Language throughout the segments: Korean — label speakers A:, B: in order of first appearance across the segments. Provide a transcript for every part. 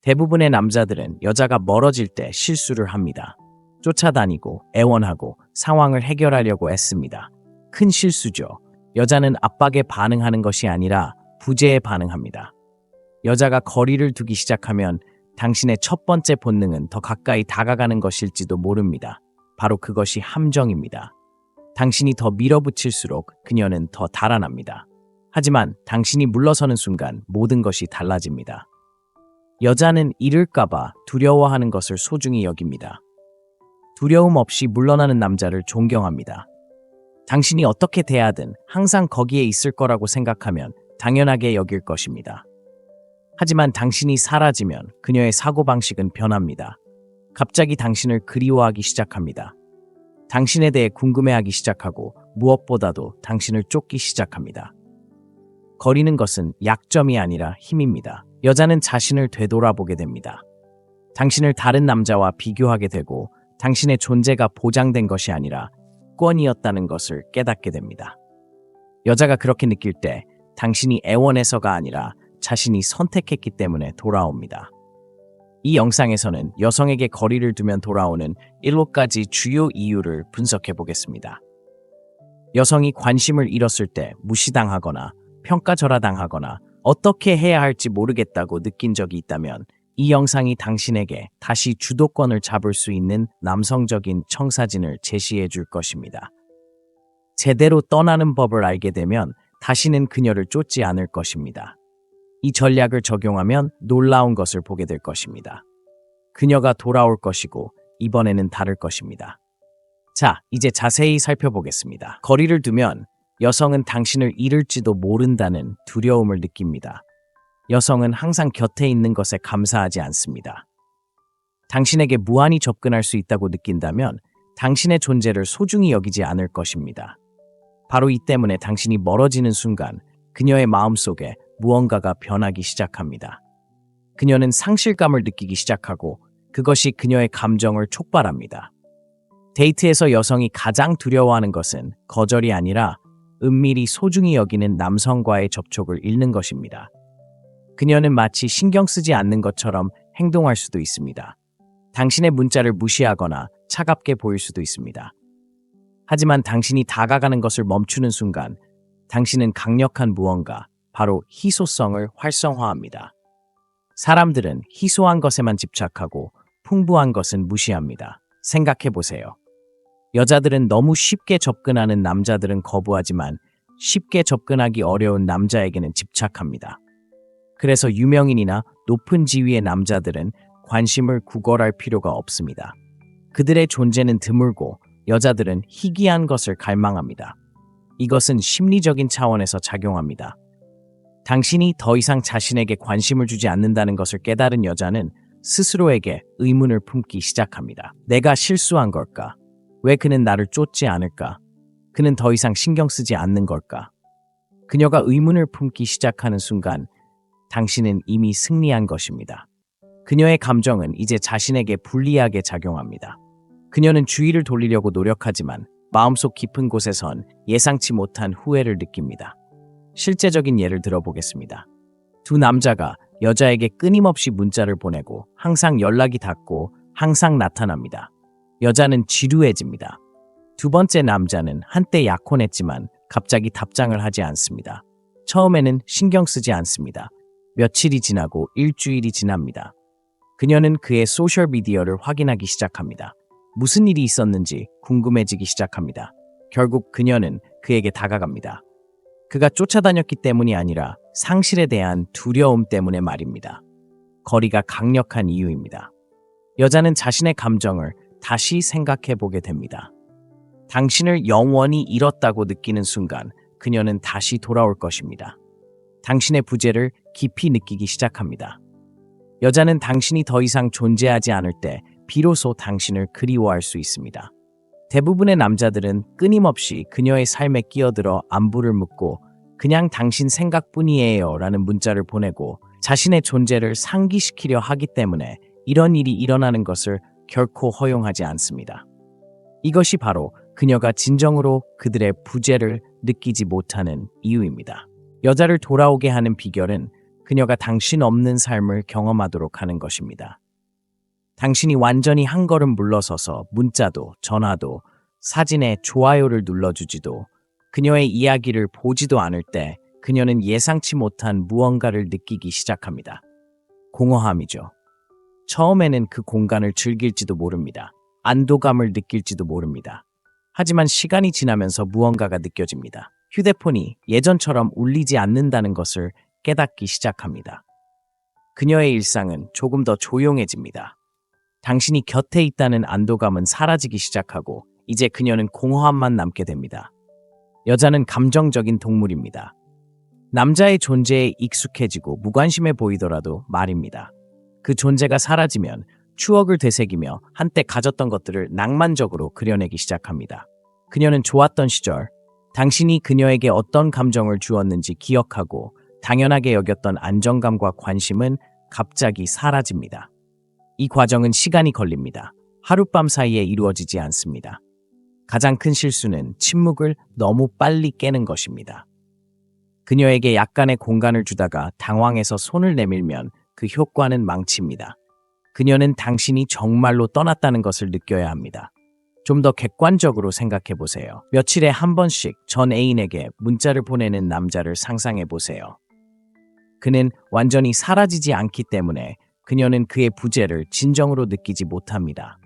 A: 대부분의 남자들은 여자가 멀어질 때 실수를 합니다. 쫓아다니고 애원하고 상황을 해결하려고 애씁니다. 큰 실수죠. 여자는 압박에 반응하는 것이 아니라 부재에 반응합니다. 여자가 거리를 두기 시작하면 당신의 첫 번째 본능은 더 가까이 다가가는 것일지도 모릅니다. 바로 그것이 함정입니다. 당신이 더 밀어붙일수록 그녀는 더 달아납니다. 하지만 당신이 물러서는 순간 모든 것이 달라집니다. 여자는 잃을까봐 두려워하는 것을 소중히 여깁니다. 두려움 없이 물러나는 남자를 존경합니다. 당신이 어떻게 대하든 항상 거기에 있을 거라고 생각하면 당연하게 여길 것입니다. 하지만 당신이 사라지면 그녀의 사고방식은 변합니다. 갑자기 당신을 그리워하기 시작합니다. 당신에 대해 궁금해하기 시작하고 무엇보다도 당신을 쫓기 시작합니다. 거리는 것은 약점이 아니라 힘입니다. 여자는 자신을 되돌아보게 됩니다. 당신을 다른 남자와 비교하게 되고 당신의 존재가 보장된 것이 아니라 권이었다는 것을 깨닫게 됩니다. 여자가 그렇게 느낄 때 당신이 애원해서가 아니라 자신이 선택했기 때문에 돌아옵니다. 이 영상에서는 여성에게 거리를 두면 돌아오는 7가지 주요 이유를 분석해 보겠습니다. 여성이 관심을 잃었을 때 무시당하거나 평가절하당하거나 어떻게 해야 할지 모르겠다고 느낀 적이 있다면 이 영상이 당신에게 다시 주도권을 잡을 수 있는 남성적인 청사진을 제시해 줄 것입니다. 제대로 떠나는 법을 알게 되면 다시는 그녀를 쫓지 않을 것입니다. 이 전략을 적용하면 놀라운 것을 보게 될 것입니다. 그녀가 돌아올 것이고 이번에는 다를 것입니다. 자, 이제 자세히 살펴보겠습니다. 거리를 두면 여성은 당신을 잃을지도 모른다는 두려움을 느낍니다. 여성은 항상 곁에 있는 것에 감사하지 않습니다. 당신에게 무한히 접근할 수 있다고 느낀다면 당신의 존재를 소중히 여기지 않을 것입니다. 바로 이 때문에 당신이 멀어지는 순간 그녀의 마음속에 무언가가 변하기 시작합니다. 그녀는 상실감을 느끼기 시작하고 그것이 그녀의 감정을 촉발합니다. 데이트에서 여성이 가장 두려워하는 것은 거절이 아니라 은밀히 소중히 여기는 남성과의 접촉을 잃는 것입니다. 그녀는 마치 신경 쓰지 않는 것처럼 행동할 수도 있습니다. 당신의 문자를 무시하거나 차갑게 보일 수도 있습니다. 하지만 당신이 다가가는 것을 멈추는 순간 당신은 강력한 무언가, 바로 희소성을 활성화합니다. 사람들은 희소한 것에만 집착하고 풍부한 것은 무시합니다. 생각해 보세요. 여자들은 너무 쉽게 접근하는 남자들은 거부하지만 쉽게 접근하기 어려운 남자에게는 집착합니다. 그래서 유명인이나 높은 지위의 남자들은 관심을 구걸할 필요가 없습니다. 그들의 존재는 드물고 여자들은 희귀한 것을 갈망합니다. 이것은 심리적인 차원에서 작용합니다. 당신이 더 이상 자신에게 관심을 주지 않는다는 것을 깨달은 여자는 스스로에게 의문을 품기 시작합니다. 내가 실수한 걸까? 왜 그는 나를 쫓지 않을까? 그는 더 이상 신경 쓰지 않는 걸까? 그녀가 의문을 품기 시작하는 순간 당신은 이미 승리한 것입니다. 그녀의 감정은 이제 자신에게 불리하게 작용합니다. 그녀는 주의를 돌리려고 노력하지만 마음속 깊은 곳에선 예상치 못한 후회를 느낍니다. 실제적인 예를 들어보겠습니다. 두 남자가 여자에게 끊임없이 문자를 보내고 항상 연락이 닿고 항상 나타납니다. 여자는 지루해집니다. 두 번째 남자는 한때 약혼했지만 갑자기 답장을 하지 않습니다. 처음에는 신경 쓰지 않습니다. 며칠이 지나고 일주일이 지납니다. 그녀는 그의 소셜미디어를 확인하기 시작합니다. 무슨 일이 있었는지 궁금해지기 시작합니다. 결국 그녀는 그에게 다가갑니다. 그가 쫓아다녔기 때문이 아니라 상실에 대한 두려움 때문에 말입니다. 거리가 강력한 이유입니다. 여자는 자신의 감정을 다시 생각해 보게 됩니다. 당신을 영원히 잃었다고 느끼는 순간 그녀는 다시 돌아올 것입니다. 당신의 부재를 깊이 느끼기 시작합니다. 여자는 당신이 더 이상 존재하지 않을 때 비로소 당신을 그리워할 수 있습니다. 대부분의 남자들은 끊임없이 그녀의 삶에 끼어들어 안부를 묻고 그냥 당신 생각뿐이에요 라는 문자를 보내고 자신의 존재를 상기시키려 하기 때문에 이런 일이 일어나는 것을 결코 허용하지 않습니다. 이것이 바로 그녀가 진정으로 그들의 부재를 느끼지 못하는 이유입니다. 여자를 돌아오게 하는 비결은 그녀가 당신 없는 삶을 경험하도록 하는 것입니다. 당신이 완전히 한 걸음 물러서서 문자도 전화도 사진에 좋아요를 눌러주지도 그녀의 이야기를 보지도 않을 때 그녀는 예상치 못한 무언가를 느끼기 시작합니다. 공허함이죠. 처음에는 그 공간을 즐길지도 모릅니다. 안도감을 느낄지도 모릅니다. 하지만 시간이 지나면서 무언가가 느껴집니다. 휴대폰이 예전처럼 울리지 않는다는 것을 깨닫기 시작합니다. 그녀의 일상은 조금 더 조용해집니다. 당신이 곁에 있다는 안도감은 사라지기 시작하고 이제 그녀는 공허함만 남게 됩니다. 여자는 감정적인 동물입니다. 남자의 존재에 익숙해지고 무관심해 보이더라도 말입니다. 그 존재가 사라지면 추억을 되새기며 한때 가졌던 것들을 낭만적으로 그려내기 시작합니다. 그녀는 좋았던 시절, 당신이 그녀에게 어떤 감정을 주었는지 기억하고 당연하게 여겼던 안정감과 관심은 갑자기 사라집니다. 이 과정은 시간이 걸립니다. 하룻밤 사이에 이루어지지 않습니다. 가장 큰 실수는 침묵을 너무 빨리 깨는 것입니다. 그녀에게 약간의 공간을 주다가 당황해서 손을 내밀면 그 효과는 망칩니다. 그녀는 당신이 정말로 떠났다는 것을 느껴야 합니다. 좀 더 객관적으로 생각해 보세요. 며칠에 한 번씩 전 애인에게 문자를 보내는 남자를 상상해 보세요. 그는 완전히 사라지지 않기 때문에 그녀는 그의 부재를 진정으로 느끼지 못합니다.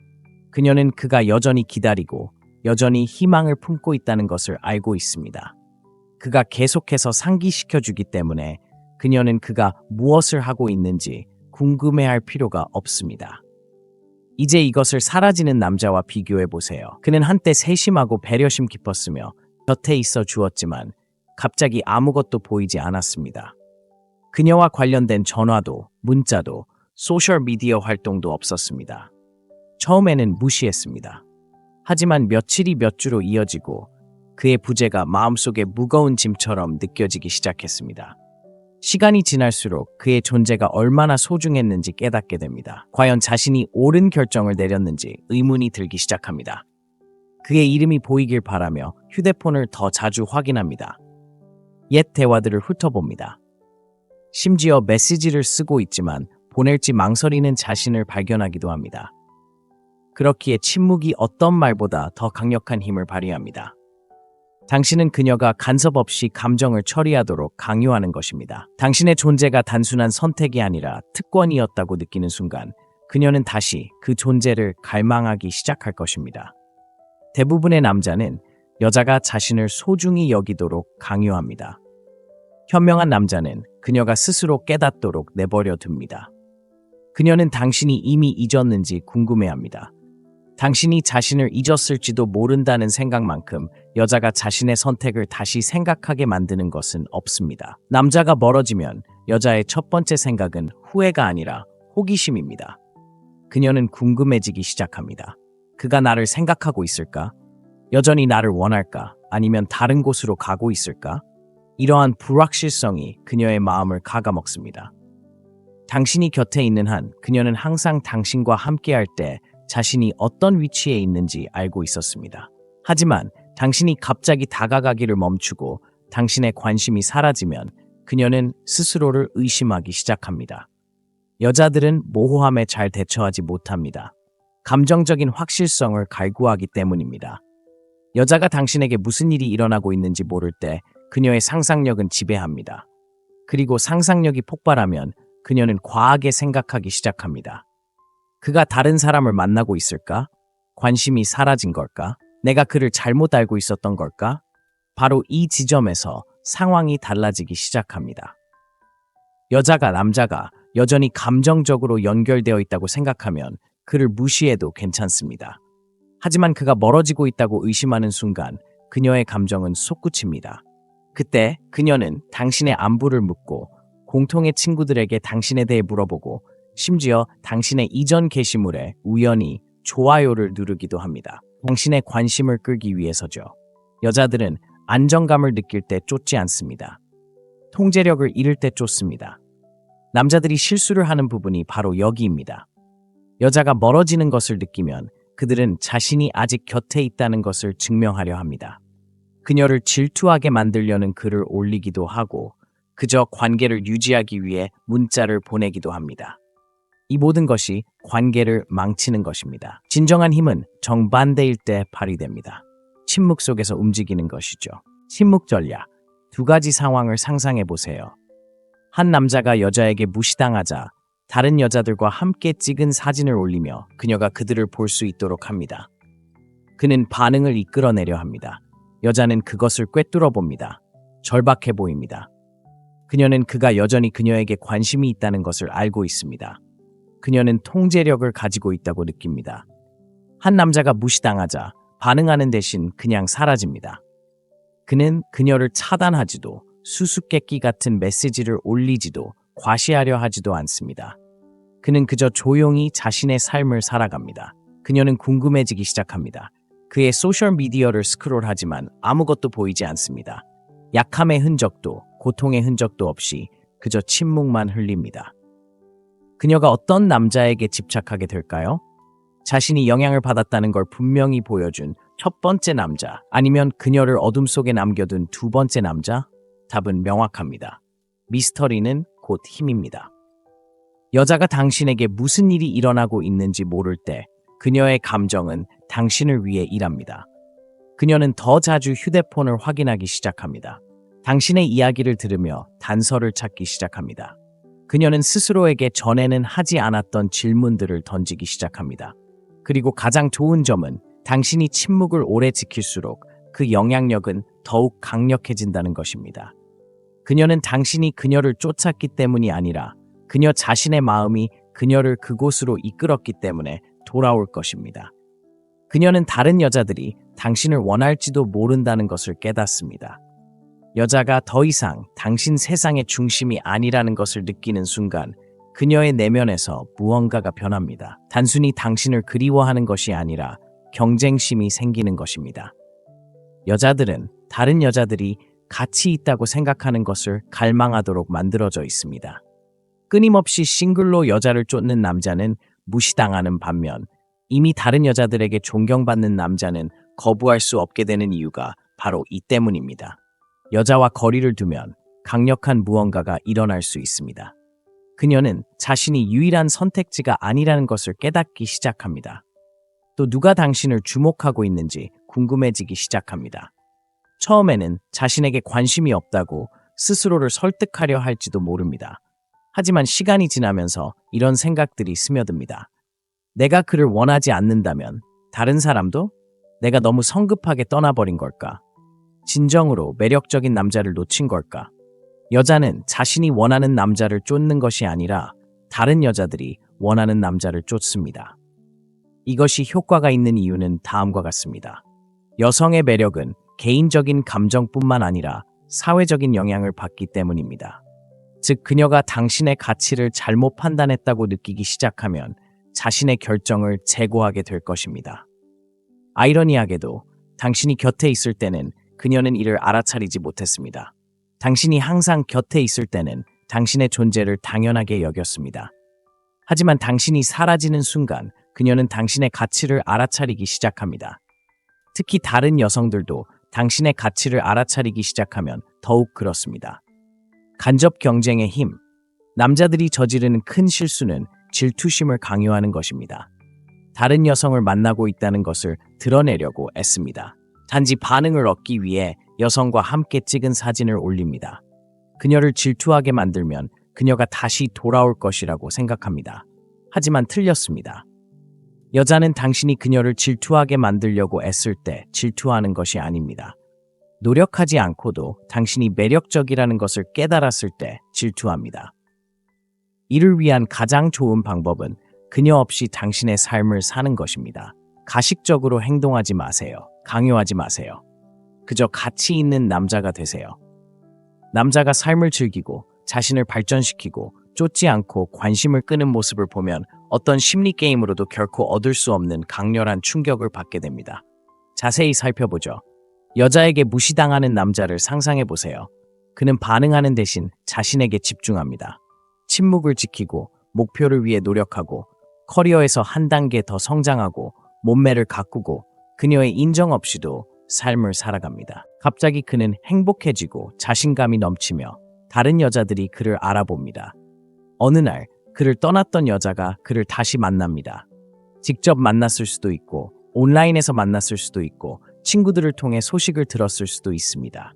A: 그녀는 그가 여전히 기다리고 여전히 희망을 품고 있다는 것을 알고 있습니다. 그가 계속해서 상기시켜주기 때문에 그녀는 그가 무엇을 하고 있는지 궁금해할 필요가 없습니다. 이제 이것을 사라지는 남자와 비교해 보세요. 그는 한때 세심하고 배려심 깊었으며 곁에 있어 주었지만 갑자기 아무것도 보이지 않았습니다. 그녀와 관련된 전화도 문자도 소셜미디어 활동도 없었습니다. 처음에는 무시했습니다. 하지만 며칠이 몇 주로 이어지고 그의 부재가 마음속에 무거운 짐처럼 느껴지기 시작했습니다. 시간이 지날수록 그의 존재가 얼마나 소중했는지 깨닫게 됩니다. 과연 자신이 옳은 결정을 내렸는지 의문이 들기 시작합니다. 그의 이름이 보이길 바라며 휴대폰을 더 자주 확인합니다. 옛 대화들을 훑어봅니다. 심지어 메시지를 쓰고 있지만 보낼지 망설이는 자신을 발견하기도 합니다. 그렇기에 침묵이 어떤 말보다 더 강력한 힘을 발휘합니다. 당신은 그녀가 간섭 없이 감정을 처리하도록 강요하는 것입니다. 당신의 존재가 단순한 선택이 아니라 특권이었다고 느끼는 순간 그녀는 다시 그 존재를 갈망하기 시작할 것입니다. 대부분의 남자는 여자가 자신을 소중히 여기도록 강요합니다. 현명한 남자는 그녀가 스스로 깨닫도록 내버려 둡니다. 그녀는 당신이 이미 잊었는지 궁금해합니다. 당신이 자신을 잊었을지도 모른다는 생각만큼 여자가 자신의 선택을 다시 생각하게 만드는 것은 없습니다. 남자가 멀어지면 여자의 첫 번째 생각은 후회가 아니라 호기심입니다. 그녀는 궁금해지기 시작합니다. 그가 나를 생각하고 있을까? 여전히 나를 원할까? 아니면 다른 곳으로 가고 있을까? 이러한 불확실성이 그녀의 마음을 갉아먹습니다. 당신이 곁에 있는 한 그녀는 항상 당신과 함께할 때 자신이 어떤 위치에 있는지 알고 있었습니다. 하지만 당신이 갑자기 다가가기를 멈추고 당신의 관심이 사라지면 그녀는 스스로를 의심하기 시작합니다. 여자들은 모호함에 잘 대처하지 못합니다. 감정적인 확실성을 갈구하기 때문입니다. 여자가 당신에게 무슨 일이 일어나고 있는지 모를 때 그녀의 상상력은 지배합니다. 그리고 상상력이 폭발하면 그녀는 과하게 생각하기 시작합니다. 그가 다른 사람을 만나고 있을까? 관심이 사라진 걸까? 내가 그를 잘못 알고 있었던 걸까? 바로 이 지점에서 상황이 달라지기 시작합니다. 여자가 남자가 여전히 감정적으로 연결되어 있다고 생각하면 그를 무시해도 괜찮습니다. 하지만 그가 멀어지고 있다고 의심하는 순간 그녀의 감정은 솟구칩니다. 그때 그녀는 당신의 안부를 묻고 공통의 친구들에게 당신에 대해 물어보고 심지어 당신의 이전 게시물에 우연히 좋아요를 누르기도 합니다. 당신의 관심을 끌기 위해서죠. 여자들은 안정감을 느낄 때 쫓지 않습니다. 통제력을 잃을 때 쫓습니다. 남자들이 실수를 하는 부분이 바로 여기입니다. 여자가 멀어지는 것을 느끼면 그들은 자신이 아직 곁에 있다는 것을 증명하려 합니다. 그녀를 질투하게 만들려는 글을 올리기도 하고 그저 관계를 유지하기 위해 문자를 보내기도 합니다. 이 모든 것이 관계를 망치는 것입니다. 진정한 힘은 정반대일 때 발휘됩니다. 침묵 속에서 움직이는 것이죠. 침묵 전략. 두 가지 상황을 상상해 보세요. 한 남자가 여자에게 무시당하자 다른 여자들과 함께 찍은 사진을 올리며 그녀가 그들을 볼 수 있도록 합니다. 그는 반응을 이끌어내려 합니다. 여자는 그것을 꿰뚫어 봅니다. 절박해 보입니다. 그녀는 그가 여전히 그녀에게 관심이 있다는 것을 알고 있습니다. 그녀는 통제력을 가지고 있다고 느낍니다. 한 남자가 무시당하자 반응하는 대신 그냥 사라집니다. 그는 그녀를 차단하지도 수수께끼 같은 메시지를 올리지도 과시하려 하지도 않습니다. 그는 그저 조용히 자신의 삶을 살아갑니다. 그녀는 궁금해지기 시작합니다. 그의 소셜미디어를 스크롤하지만 아무것도 보이지 않습니다. 약함의 흔적도 고통의 흔적도 없이 그저 침묵만 흘립니다. 그녀가 어떤 남자에게 집착하게 될까요? 자신이 영향을 받았다는 걸 분명히 보여준 첫 번째 남자, 아니면 그녀를 어둠 속에 남겨둔 두 번째 남자? 답은 명확합니다. 미스터리는 곧 힘입니다. 여자가 당신에게 무슨 일이 일어나고 있는지 모를 때 그녀의 감정은 당신을 위해 일합니다. 그녀는 더 자주 휴대폰을 확인하기 시작합니다. 당신의 이야기를 들으며 단서를 찾기 시작합니다. 그녀는 스스로에게 전에는 하지 않았던 질문들을 던지기 시작합니다. 그리고 가장 좋은 점은 당신이 침묵을 오래 지킬수록 그 영향력은 더욱 강력해진다는 것입니다. 그녀는 당신이 그녀를 쫓았기 때문이 아니라 그녀 자신의 마음이 그녀를 그곳으로 이끌었기 때문에 돌아올 것입니다. 그녀는 다른 여자들이 당신을 원할지도 모른다는 것을 깨닫습니다. 여자가 더 이상 당신 세상의 중심이 아니라는 것을 느끼는 순간 그녀의 내면에서 무언가가 변합니다. 단순히 당신을 그리워하는 것이 아니라 경쟁심이 생기는 것입니다. 여자들은 다른 여자들이 가치 있다고 생각하는 것을 갈망하도록 만들어져 있습니다. 끊임없이 싱글로 여자를 쫓는 남자는 무시당하는 반면 이미 다른 여자들에게 존경받는 남자는 거부할 수 없게 되는 이유가 바로 이 때문입니다. 여자와 거리를 두면 강력한 무언가가 일어날 수 있습니다. 그녀는 자신이 유일한 선택지가 아니라는 것을 깨닫기 시작합니다. 또 누가 당신을 주목하고 있는지 궁금해지기 시작합니다. 처음에는 자신에게 관심이 없다고 스스로를 설득하려 할지도 모릅니다. 하지만 시간이 지나면서 이런 생각들이 스며듭니다. 내가 그를 원하지 않는다면 다른 사람도? 내가 너무 성급하게 떠나버린 걸까? 진정으로 매력적인 남자를 놓친 걸까? 여자는 자신이 원하는 남자를 쫓는 것이 아니라 다른 여자들이 원하는 남자를 쫓습니다. 이것이 효과가 있는 이유는 다음과 같습니다. 여성의 매력은 개인적인 감정뿐만 아니라 사회적인 영향을 받기 때문입니다. 즉, 그녀가 당신의 가치를 잘못 판단했다고 느끼기 시작하면 자신의 결정을 재고하게 될 것입니다. 아이러니하게도 당신이 곁에 있을 때는 그녀는 이를 알아차리지 못했습니다. 당신이 항상 곁에 있을 때는 당신의 존재를 당연하게 여겼습니다. 하지만 당신이 사라지는 순간 그녀는 당신의 가치를 알아차리기 시작합니다. 특히 다른 여성들도 당신의 가치를 알아차리기 시작하면 더욱 그렇습니다. 간접 경쟁의 힘. 남자들이 저지르는 큰 실수는 질투심을 강요하는 것입니다. 다른 여성을 만나고 있다는 것을 드러내려고 애씁니다. 단지 반응을 얻기 위해 여성과 함께 찍은 사진을 올립니다. 그녀를 질투하게 만들면 그녀가 다시 돌아올 것이라고 생각합니다. 하지만 틀렸습니다. 여자는 당신이 그녀를 질투하게 만들려고 애쓸 때 질투하는 것이 아닙니다. 노력하지 않고도 당신이 매력적이라는 것을 깨달았을 때 질투합니다. 이를 위한 가장 좋은 방법은 그녀 없이 당신의 삶을 사는 것입니다. 가식적으로 행동하지 마세요. 강요하지 마세요. 그저 가치 있는 남자가 되세요. 남자가 삶을 즐기고 자신을 발전시키고 쫓지 않고 관심을 끄는 모습을 보면 어떤 심리 게임으로도 결코 얻을 수 없는 강렬한 충격을 받게 됩니다. 자세히 살펴보죠. 여자에게 무시당하는 남자를 상상해 보세요. 그는 반응하는 대신 자신에게 집중합니다. 침묵을 지키고 목표를 위해 노력하고 커리어에서 한 단계 더 성장하고 몸매를 가꾸고 그녀의 인정 없이도 삶을 살아갑니다. 갑자기 그는 행복해지고 자신감이 넘치며 다른 여자들이 그를 알아봅니다. 어느 날 그를 떠났던 여자가 그를 다시 만납니다. 직접 만났을 수도 있고 온라인에서 만났을 수도 있고 친구들을 통해 소식을 들었을 수도 있습니다.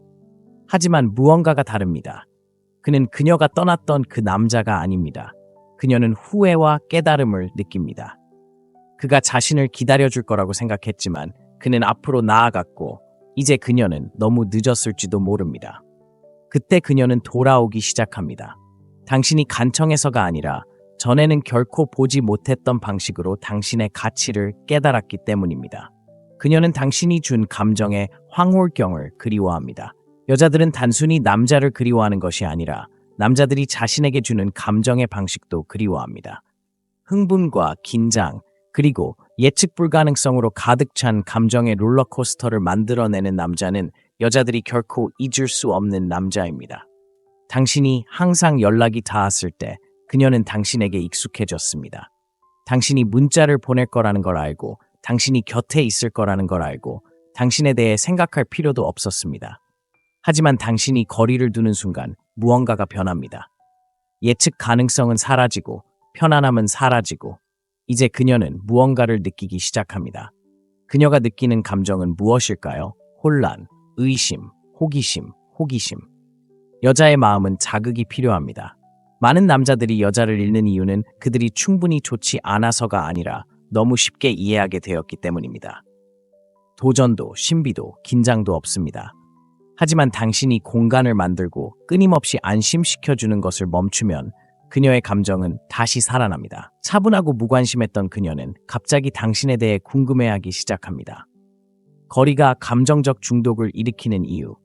A: 하지만 무언가가 다릅니다. 그는 그녀가 떠났던 그 남자가 아닙니다. 그녀는 후회와 깨달음을 느낍니다. 그가 자신을 기다려줄 거라고 생각했지만 그는 앞으로 나아갔고 이제 그녀는 너무 늦었을지도 모릅니다. 그때 그녀는 돌아오기 시작합니다. 당신이 간청해서가 아니라 전에는 결코 보지 못했던 방식으로 당신의 가치를 깨달았기 때문입니다. 그녀는 당신이 준 감정의 황홀경을 그리워합니다. 여자들은 단순히 남자를 그리워하는 것이 아니라 남자들이 자신에게 주는 감정의 방식도 그리워합니다. 흥분과 긴장, 그리고 예측 불가능성으로 가득 찬 감정의 롤러코스터를 만들어내는 남자는 여자들이 결코 잊을 수 없는 남자입니다. 당신이 항상 연락이 닿았을 때 그녀는 당신에게 익숙해졌습니다. 당신이 문자를 보낼 거라는 걸 알고 당신이 곁에 있을 거라는 걸 알고 당신에 대해 생각할 필요도 없었습니다. 하지만 당신이 거리를 두는 순간 무언가가 변합니다. 예측 가능성은 사라지고 편안함은 사라지고 이제 그녀는 무언가를 느끼기 시작합니다. 그녀가 느끼는 감정은 무엇일까요? 혼란, 의심, 호기심. 여자의 마음은 자극이 필요합니다. 많은 남자들이 여자를 잃는 이유는 그들이 충분히 좋지 않아서가 아니라 너무 쉽게 이해하게 되었기 때문입니다. 도전도, 신비도, 긴장도 없습니다. 하지만 당신이 공간을 만들고 끊임없이 안심시켜주는 것을 멈추면 그녀의 감정은 다시 살아납니다. 차분하고 무관심했던 그녀는 갑자기 당신에 대해 궁금해하기 시작합니다. 거리가 감정적 중독을 일으키는 이유.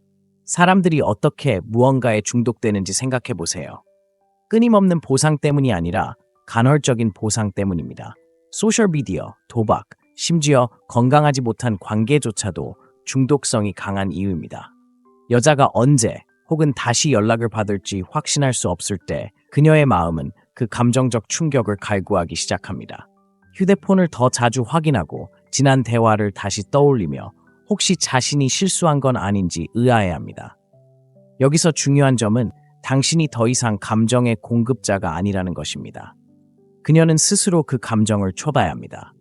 A: 사람들이 어떻게 무언가에 중독되는지 생각해 보세요. 끊임없는 보상 때문이 아니라 간헐적인 보상 때문입니다. 소셜미디어, 도박, 심지어 건강하지 못한 관계조차도 중독성이 강한 이유입니다. 여자가 언제 혹은 다시 연락을 받을지 확신할 수 없을 때 그녀의 마음은 그 감정적 충격을 갈구하기 시작합니다. 휴대폰을 더 자주 확인하고 지난 대화를 다시 떠올리며 혹시 자신이 실수한 건 아닌지 의아해합니다. 여기서 중요한 점은 당신이 더 이상 감정의 공급자가 아니라는 것입니다. 그녀는 스스로 그 감정을 좁아야 합니다.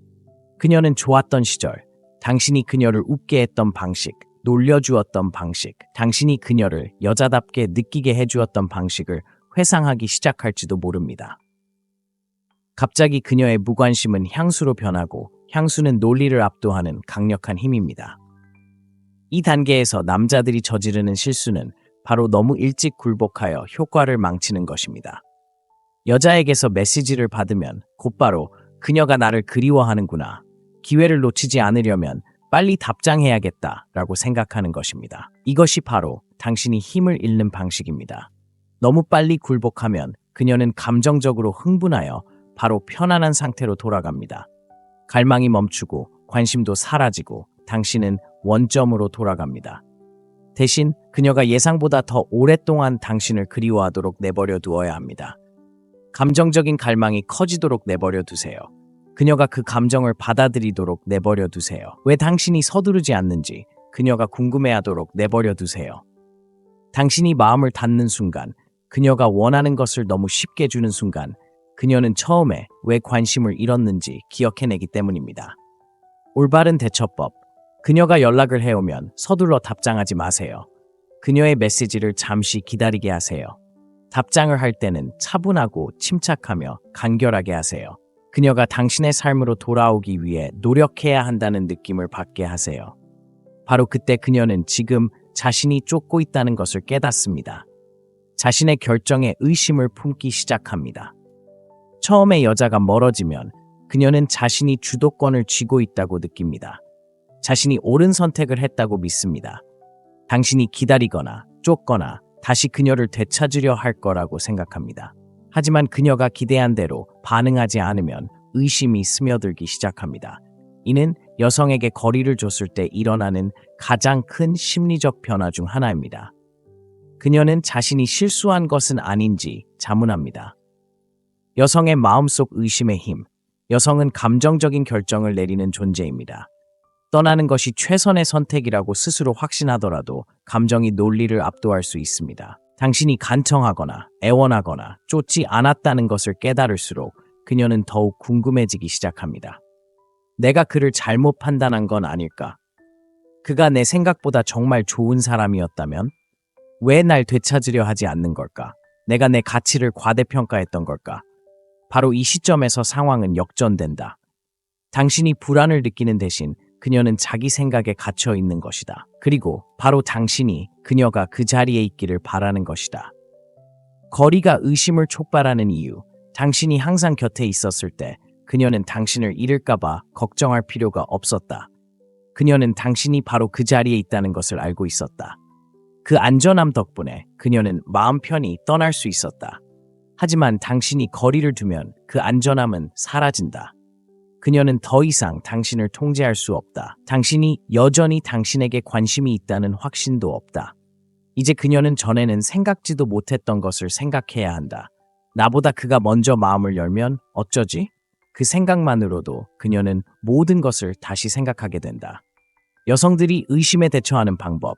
A: 그녀는 좋았던 시절, 당신이 그녀를 웃게 했던 방식, 놀려주었던 방식, 당신이 그녀를 여자답게 느끼게 해주었던 방식을 회상하기 시작할지도 모릅니다. 갑자기 그녀의 무관심은 향수로 변하고 향수는 논리를 압도하는 강력한 힘입니다. 이 단계에서 남자들이 저지르는 실수는 바로 너무 일찍 굴복하여 효과를 망치는 것입니다. 여자에게서 메시지를 받으면 곧바로 그녀가 나를 그리워하는구나, 기회를 놓치지 않으려면 빨리 답장해야겠다라고 생각하는 것입니다. 이것이 바로 당신이 힘을 잃는 방식입니다. 너무 빨리 굴복하면 그녀는 감정적으로 흥분하여 바로 편안한 상태로 돌아갑니다. 갈망이 멈추고 관심도 사라지고 당신은 원점으로 돌아갑니다. 대신 그녀가 예상보다 더 오랫동안 당신을 그리워하도록 내버려 두어야 합니다. 감정적인 갈망이 커지도록 내버려 두세요. 그녀가 그 감정을 받아들이도록 내버려 두세요. 왜 당신이 서두르지 않는지 그녀가 궁금해하도록 내버려 두세요. 당신이 마음을 닫는 순간, 그녀가 원하는 것을 너무 쉽게 주는 순간, 그녀는 처음에 왜 관심을 잃었는지 기억해내기 때문입니다. 올바른 대처법. 그녀가 연락을 해오면 서둘러 답장하지 마세요. 그녀의 메시지를 잠시 기다리게 하세요. 답장을 할 때는 차분하고 침착하며 간결하게 하세요. 그녀가 당신의 삶으로 돌아오기 위해 노력해야 한다는 느낌을 받게 하세요. 바로 그때 그녀는 지금 자신이 쫓고 있다는 것을 깨닫습니다. 자신의 결정에 의심을 품기 시작합니다. 처음에 여자가 멀어지면 그녀는 자신이 주도권을 쥐고 있다고 느낍니다. 자신이 옳은 선택을 했다고 믿습니다. 당신이 기다리거나 쫓거나 다시 그녀를 되찾으려 할 거라고 생각합니다. 하지만 그녀가 기대한 대로 반응하지 않으면 의심이 스며들기 시작합니다. 이는 여성에게 거리를 줬을 때 일어나는 가장 큰 심리적 변화 중 하나입니다. 그녀는 자신이 실수한 것은 아닌지 자문합니다. 여성의 마음속 의심의 힘. 여성은 감정적인 결정을 내리는 존재입니다. 떠나는 것이 최선의 선택이라고 스스로 확신하더라도 감정이 논리를 압도할 수 있습니다. 당신이 간청하거나 애원하거나 쫓지 않았다는 것을 깨달을수록 그녀는 더욱 궁금해지기 시작합니다. 내가 그를 잘못 판단한 건 아닐까? 그가 내 생각보다 정말 좋은 사람이었다면? 왜 날 되찾으려 하지 않는 걸까? 내가 내 가치를 과대평가했던 걸까? 바로 이 시점에서 상황은 역전된다. 당신이 불안을 느끼는 대신 그녀는 자기 생각에 갇혀 있는 것이다. 그리고 바로 당신이 그녀가 그 자리에 있기를 바라는 것이다. 거리가 의심을 촉발하는 이유, 당신이 항상 곁에 있었을 때 그녀는 당신을 잃을까봐 걱정할 필요가 없었다. 그녀는 당신이 바로 그 자리에 있다는 것을 알고 있었다. 그 안전함 덕분에 그녀는 마음 편히 떠날 수 있었다. 하지만 당신이 거리를 두면 그 안전함은 사라진다. 그녀는 더 이상 당신을 통제할 수 없다. 당신이 여전히 당신에게 관심이 있다는 확신도 없다. 이제 그녀는 전에는 생각지도 못했던 것을 생각해야 한다. 나보다 그가 먼저 마음을 열면 어쩌지? 그 생각만으로도 그녀는 모든 것을 다시 생각하게 된다. 여성들이 의심에 대처하는 방법.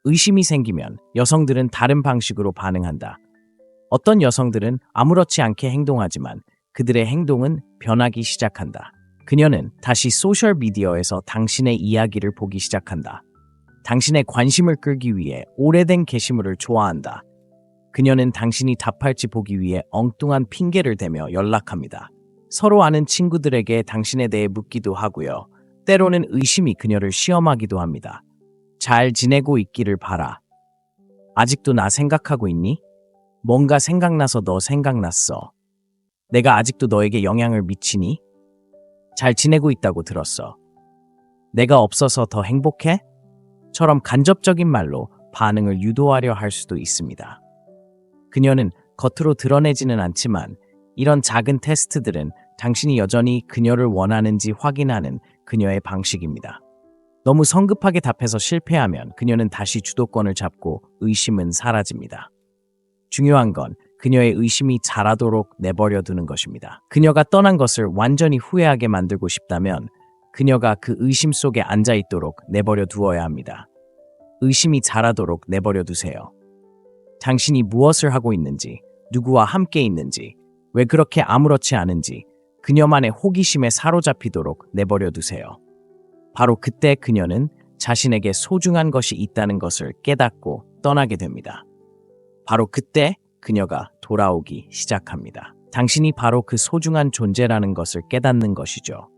A: 의심이 생기면 여성들은 다른 방식으로 반응한다. 어떤 여성들은 아무렇지 않게 행동하지만 그들의 행동은 변하기 시작한다. 그녀는 다시 소셜미디어에서 당신의 이야기를 보기 시작한다. 당신의 관심을 끌기 위해 오래된 게시물을 좋아한다. 그녀는 당신이 답할지 보기 위해 엉뚱한 핑계를 대며 연락합니다. 서로 아는 친구들에게 당신에 대해 묻기도 하고요. 때로는 의심이 그녀를 시험하기도 합니다. 잘 지내고 있기를 바라. 아직도 나 생각하고 있니? 뭔가 생각나서 너 생각났어. 내가 아직도 너에게 영향을 미치니? 잘 지내고 있다고 들었어. 내가 없어서 더 행복해? 처럼 간접적인 말로 반응을 유도하려 할 수도 있습니다. 그녀는 겉으로 드러내지는 않지만 이런 작은 테스트들은 당신이 여전히 그녀를 원하는지 확인하는 그녀의 방식입니다. 너무 성급하게 답해서 실패하면 그녀는 다시 주도권을 잡고 의심은 사라집니다. 중요한 건 그녀의 의심이 자라도록 내버려 두는 것입니다. 그녀가 떠난 것을 완전히 후회하게 만들고 싶다면 그녀가 그 의심 속에 앉아 있도록 내버려 두어야 합니다. 의심이 자라도록 내버려 두세요. 당신이 무엇을 하고 있는지, 누구와 함께 있는지, 왜 그렇게 아무렇지 않은지 그녀만의 호기심에 사로잡히도록 내버려 두세요. 바로 그때 그녀는 자신에게 소중한 것이 있다는 것을 깨닫고 떠나게 됩니다. 바로 그때 그녀가 돌아오기 시작합니다. 당신이 바로 그 소중한 존재라는 것을 깨닫는 것이죠.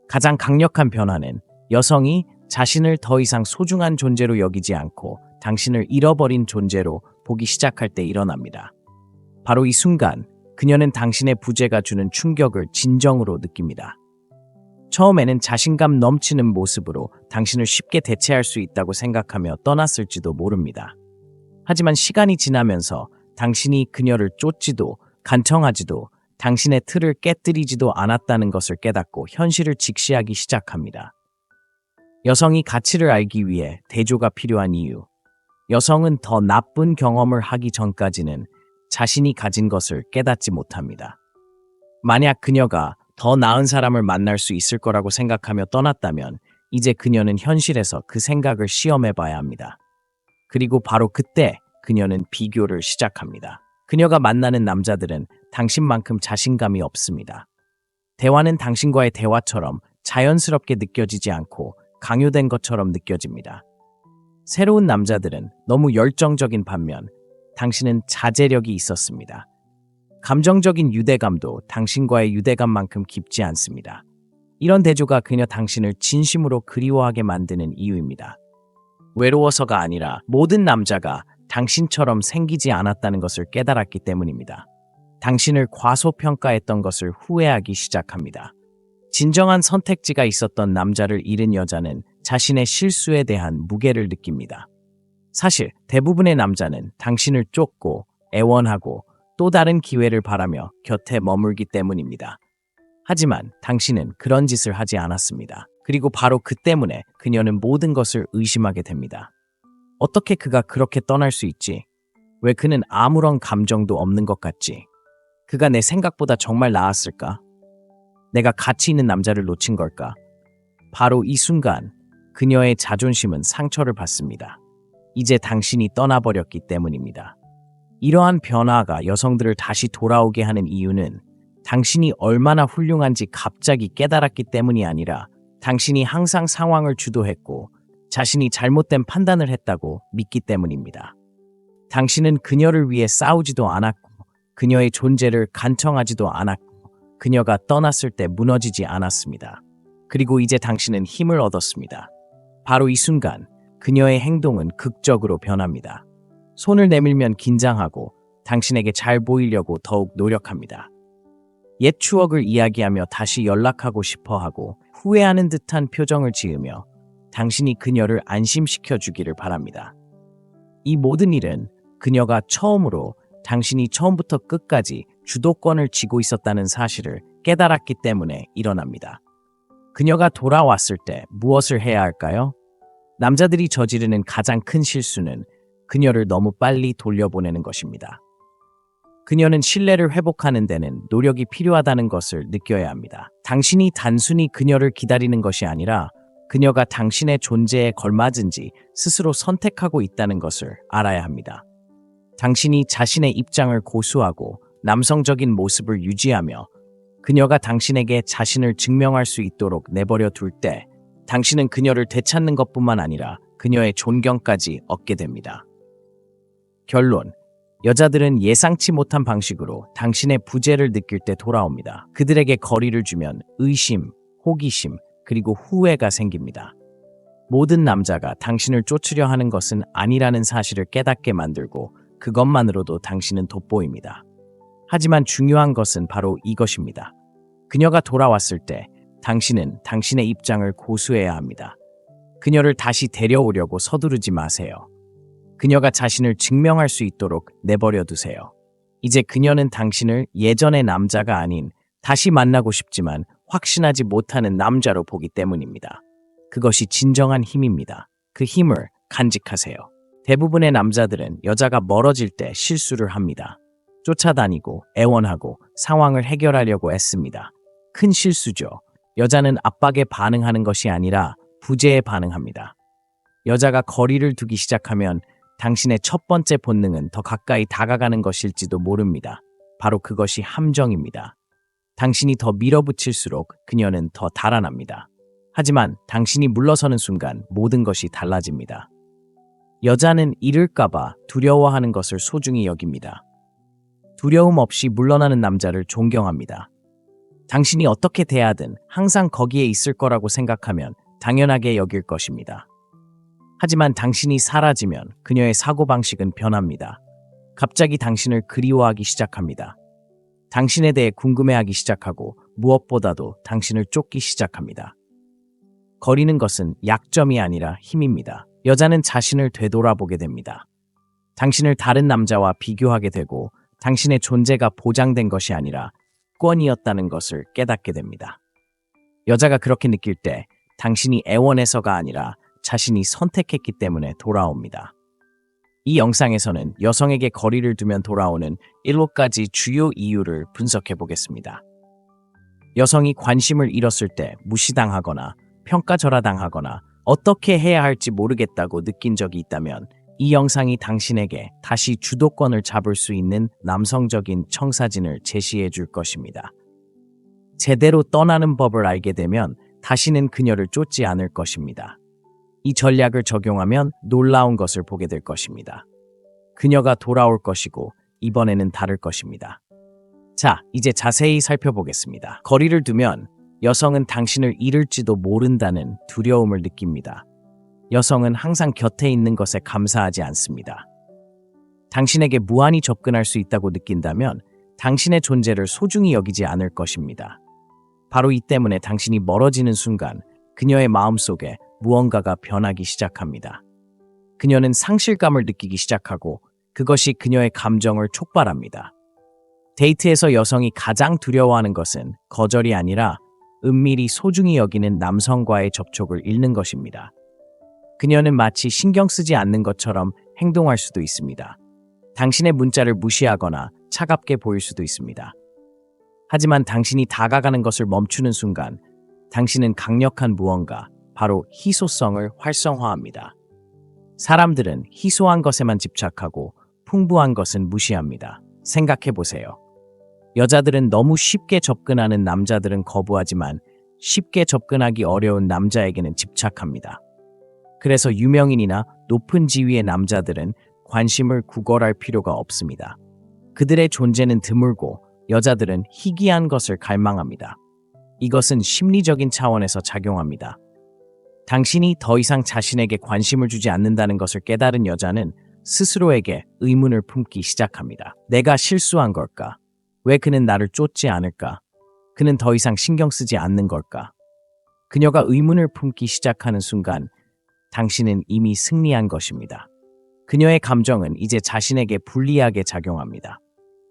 A: 가장 강력한 변화는 여성이 자신을 더 이상 소중한 존재로 여기지 않고 당신을 잃어버린 존재로 보기 시작할 때 일어납니다. 바로 이 순간 그녀는 당신의 부재가 주는 충격을 진정으로 느낍니다. 처음에는 자신감 넘치는 모습으로 당신을 쉽게 대체할 수 있다고 생각하며 떠났을지도 모릅니다. 하지만 시간이 지나면서 당신이 그녀를 쫓지도 간청하지도 당신의 틀을 깨뜨리지도 않았다는 것을 깨닫고 현실을 직시하기 시작합니다. 여성이 가치를 알기 위해 대조가 필요한 이유. 여성은 더 나쁜 경험을 하기 전까지는 자신이 가진 것을 깨닫지 못합니다. 만약 그녀가 더 나은 사람을 만날 수 있을 거라고 생각하며 떠났다면 이제 그녀는 현실에서 그 생각을 시험해 봐야 합니다. 그리고 바로 그때 그녀는 비교를 시작합니다. 그녀가 만나는 남자들은 당신만큼 자신감이 없습니다. 대화는 당신과의 대화처럼 자연스럽게 느껴지지 않고 강요된 것처럼 느껴집니다. 새로운 남자들은 너무 열정적인 반면 당신은 자제력이 있었습니다. 감정적인 유대감도 당신과의 유대감만큼 깊지 않습니다. 이런 대조가 그녀 당신을 진심으로 그리워하게 만드는 이유입니다. 외로워서가 아니라 모든 남자가 당신처럼 생기지 않았다는 것을 깨달았기 때문입니다. 당신을 과소평가했던 것을 후회하기 시작합니다. 진정한 선택지가 있었던 남자를 잃은 여자는 자신의 실수에 대한 무게를 느낍니다. 사실 대부분의 남자는 당신을 쫓고 애원하고 또 다른 기회를 바라며 곁에 머물기 때문입니다. 하지만 당신은 그런 짓을 하지 않았습니다. 그리고 바로 그 때문에 그녀는 모든 것을 의심하게 됩니다. 어떻게 그가 그렇게 떠날 수 있지? 왜 그는 아무런 감정도 없는 것 같지? 그가 내 생각보다 정말 나았을까? 내가 가치 있는 남자를 놓친 걸까? 바로 이 순간 그녀의 자존심은 상처를 받습니다. 이제 당신이 떠나버렸기 때문입니다. 이러한 변화가 여성들을 다시 돌아오게 하는 이유는 당신이 얼마나 훌륭한지 갑자기 깨달았기 때문이 아니라 당신이 항상 상황을 주도했고 자신이 잘못된 판단을 했다고 믿기 때문입니다. 당신은 그녀를 위해 싸우지도 않았고 그녀의 존재를 간청하지도 않았고 그녀가 떠났을 때 무너지지 않았습니다. 그리고 이제 당신은 힘을 얻었습니다. 바로 이 순간 그녀의 행동은 극적으로 변합니다. 손을 내밀면 긴장하고 당신에게 잘 보이려고 더욱 노력합니다. 옛 추억을 이야기하며 다시 연락하고 싶어 하고 후회하는 듯한 표정을 지으며 당신이 그녀를 안심시켜 주기를 바랍니다. 이 모든 일은 그녀가 처음으로 당신이 처음부터 끝까지 주도권을 쥐고 있었다는 사실을 깨달았기 때문에 일어납니다. 그녀가 돌아왔을 때 무엇을 해야 할까요? 남자들이 저지르는 가장 큰 실수는 그녀를 너무 빨리 돌려보내는 것입니다. 그녀는 신뢰를 회복하는 데는 노력이 필요하다는 것을 느껴야 합니다. 당신이 단순히 그녀를 기다리는 것이 아니라 그녀가 당신의 존재에 걸맞은지 스스로 선택하고 있다는 것을 알아야 합니다. 당신이 자신의 입장을 고수하고 남성적인 모습을 유지하며 그녀가 당신에게 자신을 증명할 수 있도록 내버려 둘 때 당신은 그녀를 되찾는 것뿐만 아니라 그녀의 존경까지 얻게 됩니다. 결론, 여자들은 예상치 못한 방식으로 당신의 부재를 느낄 때 돌아옵니다. 그들에게 거리를 주면 의심, 호기심, 그리고 후회가 생깁니다. 모든 남자가 당신을 쫓으려 하는 것은 아니라는 사실을 깨닫게 만들고 그것만으로도 당신은 돋보입니다. 하지만 중요한 것은 바로 이것입니다. 그녀가 돌아왔을 때 당신은 당신의 입장을 고수해야 합니다. 그녀를 다시 데려오려고 서두르지 마세요. 그녀가 자신을 증명할 수 있도록 내버려 두세요. 이제 그녀는 당신을 예전의 남자가 아닌 다시 만나고 싶지만 확신하지 못하는 남자로 보기 때문입니다. 그것이 진정한 힘입니다. 그 힘을 간직하세요. 대부분의 남자들은 여자가 멀어질 때 실수를 합니다. 쫓아다니고 애원하고 상황을 해결하려고 애씁니다. 큰 실수죠. 여자는 압박에 반응하는 것이 아니라 부재에 반응합니다. 여자가 거리를 두기 시작하면 당신의 첫 번째 본능은 더 가까이 다가가는 것일지도 모릅니다. 바로 그것이 함정입니다. 당신이 더 밀어붙일수록 그녀는 더 달아납니다. 하지만 당신이 물러서는 순간 모든 것이 달라집니다. 여자는 잃을까봐 두려워하는 것을 소중히 여깁니다. 두려움 없이 물러나는 남자를 존경합니다. 당신이 어떻게 대하든 항상 거기에 있을 거라고 생각하면 당연하게 여길 것입니다. 하지만 당신이 사라지면 그녀의 사고방식은 변합니다. 갑자기 당신을 그리워하기 시작합니다. 당신에 대해 궁금해하기 시작하고 무엇보다도 당신을 쫓기 시작합니다. 거리는 것은 약점이 아니라 힘입니다. 여자는 자신을 되돌아보게 됩니다. 당신을 다른 남자와 비교하게 되고 당신의 존재가 보장된 것이 아니라 권이었다는 것을 깨닫게 됩니다. 여자가 그렇게 느낄 때 당신이 애원해서가 아니라 자신이 선택했기 때문에 돌아옵니다. 이 영상에서는 여성에게 거리를 두면 돌아오는 7가지 주요 이유를 분석해 보겠습니다. 여성이 관심을 잃었을 때 무시당하거나 평가절하당하거나 어떻게 해야 할지 모르겠다고 느낀 적이 있다면 이 영상이 당신에게 다시 주도권을 잡을 수 있는 남성적인 청사진을 제시해 줄 것입니다. 제대로 떠나는 법을 알게 되면 다시는 그녀를 쫓지 않을 것입니다. 이 전략을 적용하면 놀라운 것을 보게 될 것입니다. 그녀가 돌아올 것이고 이번에는 다를 것입니다. 자, 이제 자세히 살펴보겠습니다. 거리를 두면 여성은 당신을 잃을지도 모른다는 두려움을 느낍니다. 여성은 항상 곁에 있는 것에 감사하지 않습니다. 당신에게 무한히 접근할 수 있다고 느낀다면 당신의 존재를 소중히 여기지 않을 것입니다. 바로 이 때문에 당신이 멀어지는 순간 그녀의 마음속에 무언가가 변하기 시작합니다. 그녀는 상실감을 느끼기 시작하고 그것이 그녀의 감정을 촉발합니다. 데이트에서 여성이 가장 두려워하는 것은 거절이 아니라 은밀히 소중히 여기는 남성과의 접촉을 잃는 것입니다. 그녀는 마치 신경 쓰지 않는 것처럼 행동할 수도 있습니다. 당신의 문자를 무시하거나 차갑게 보일 수도 있습니다. 하지만 당신이 다가가는 것을 멈추는 순간 당신은 강력한 무언가, 바로 희소성을 활성화합니다. 사람들은 희소한 것에만 집착하고 풍부한 것은 무시합니다. 생각해 보세요. 여자들은 너무 쉽게 접근하는 남자들은 거부하지만 쉽게 접근하기 어려운 남자에게는 집착합니다. 그래서 유명인이나 높은 지위의 남자들은 관심을 구걸할 필요가 없습니다. 그들의 존재는 드물고 여자들은 희귀한 것을 갈망합니다. 이것은 심리적인 차원에서 작용합니다. 당신이 더 이상 자신에게 관심을 주지 않는다는 것을 깨달은 여자는 스스로에게 의문을 품기 시작합니다. 내가 실수한 걸까? 왜 그는 나를 쫓지 않을까? 그는 더 이상 신경 쓰지 않는 걸까? 그녀가 의문을 품기 시작하는 순간 당신은 이미 승리한 것입니다. 그녀의 감정은 이제 자신에게 불리하게 작용합니다.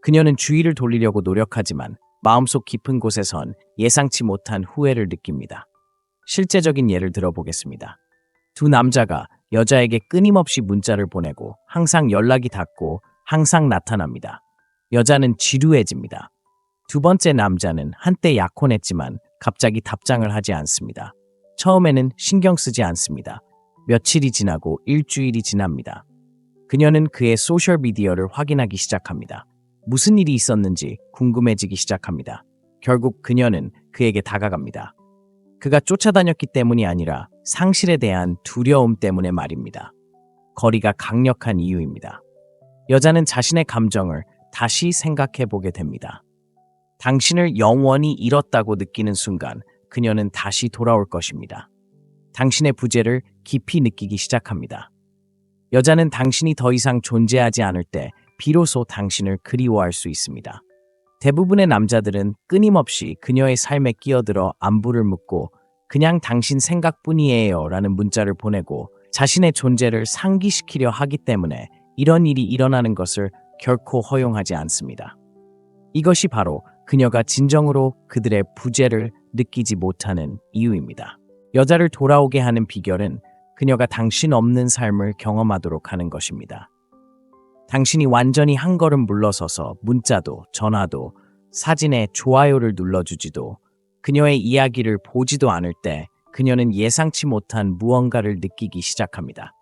A: 그녀는 주의를 돌리려고 노력하지만 마음속 깊은 곳에선 예상치 못한 후회를 느낍니다. 실제적인 예를 들어보겠습니다. 두 남자가 여자에게 끊임없이 문자를 보내고 항상 연락이 닿고 항상 나타납니다. 여자는 지루해집니다. 두 번째 남자는 한때 약혼했지만 갑자기 답장을 하지 않습니다. 처음에는 신경 쓰지 않습니다. 며칠이 지나고 일주일이 지납니다. 그녀는 그의 소셜미디어를 확인하기 시작합니다. 무슨 일이 있었는지 궁금해지기 시작합니다. 결국 그녀는 그에게 다가갑니다. 그가 쫓아다녔기 때문이 아니라 상실에 대한 두려움 때문에 말입니다. 거리가 강력한 이유입니다. 여자는 자신의 감정을 다시 생각해 보게 됩니다. 당신을 영원히 잃었다고 느끼는 순간 그녀는 다시 돌아올 것입니다. 당신의 부재를 깊이 느끼기 시작합니다. 여자는 당신이 더 이상 존재하지 않을 때 비로소 당신을 그리워할 수 있습니다. 대부분의 남자들은 끊임없이 그녀의 삶에 끼어들어 안부를 묻고 그냥 당신 생각뿐이에요 라는 문자를 보내고 자신의 존재를 상기시키려 하기 때문에 이런 일이 일어나는 것을 결코 허용하지 않습니다. 이것이 바로 그녀가 진정으로 그들의 부재를 느끼지 못하는 이유입니다. 여자를 돌아오게 하는 비결은 그녀가 당신 없는 삶을 경험하도록 하는 것입니다. 당신이 완전히 한 걸음 물러서서 문자도 전화도 사진에 좋아요를 눌러주지도 그녀의 이야기를 보지도 않을 때 그녀는 예상치 못한 무언가를 느끼기 시작합니다.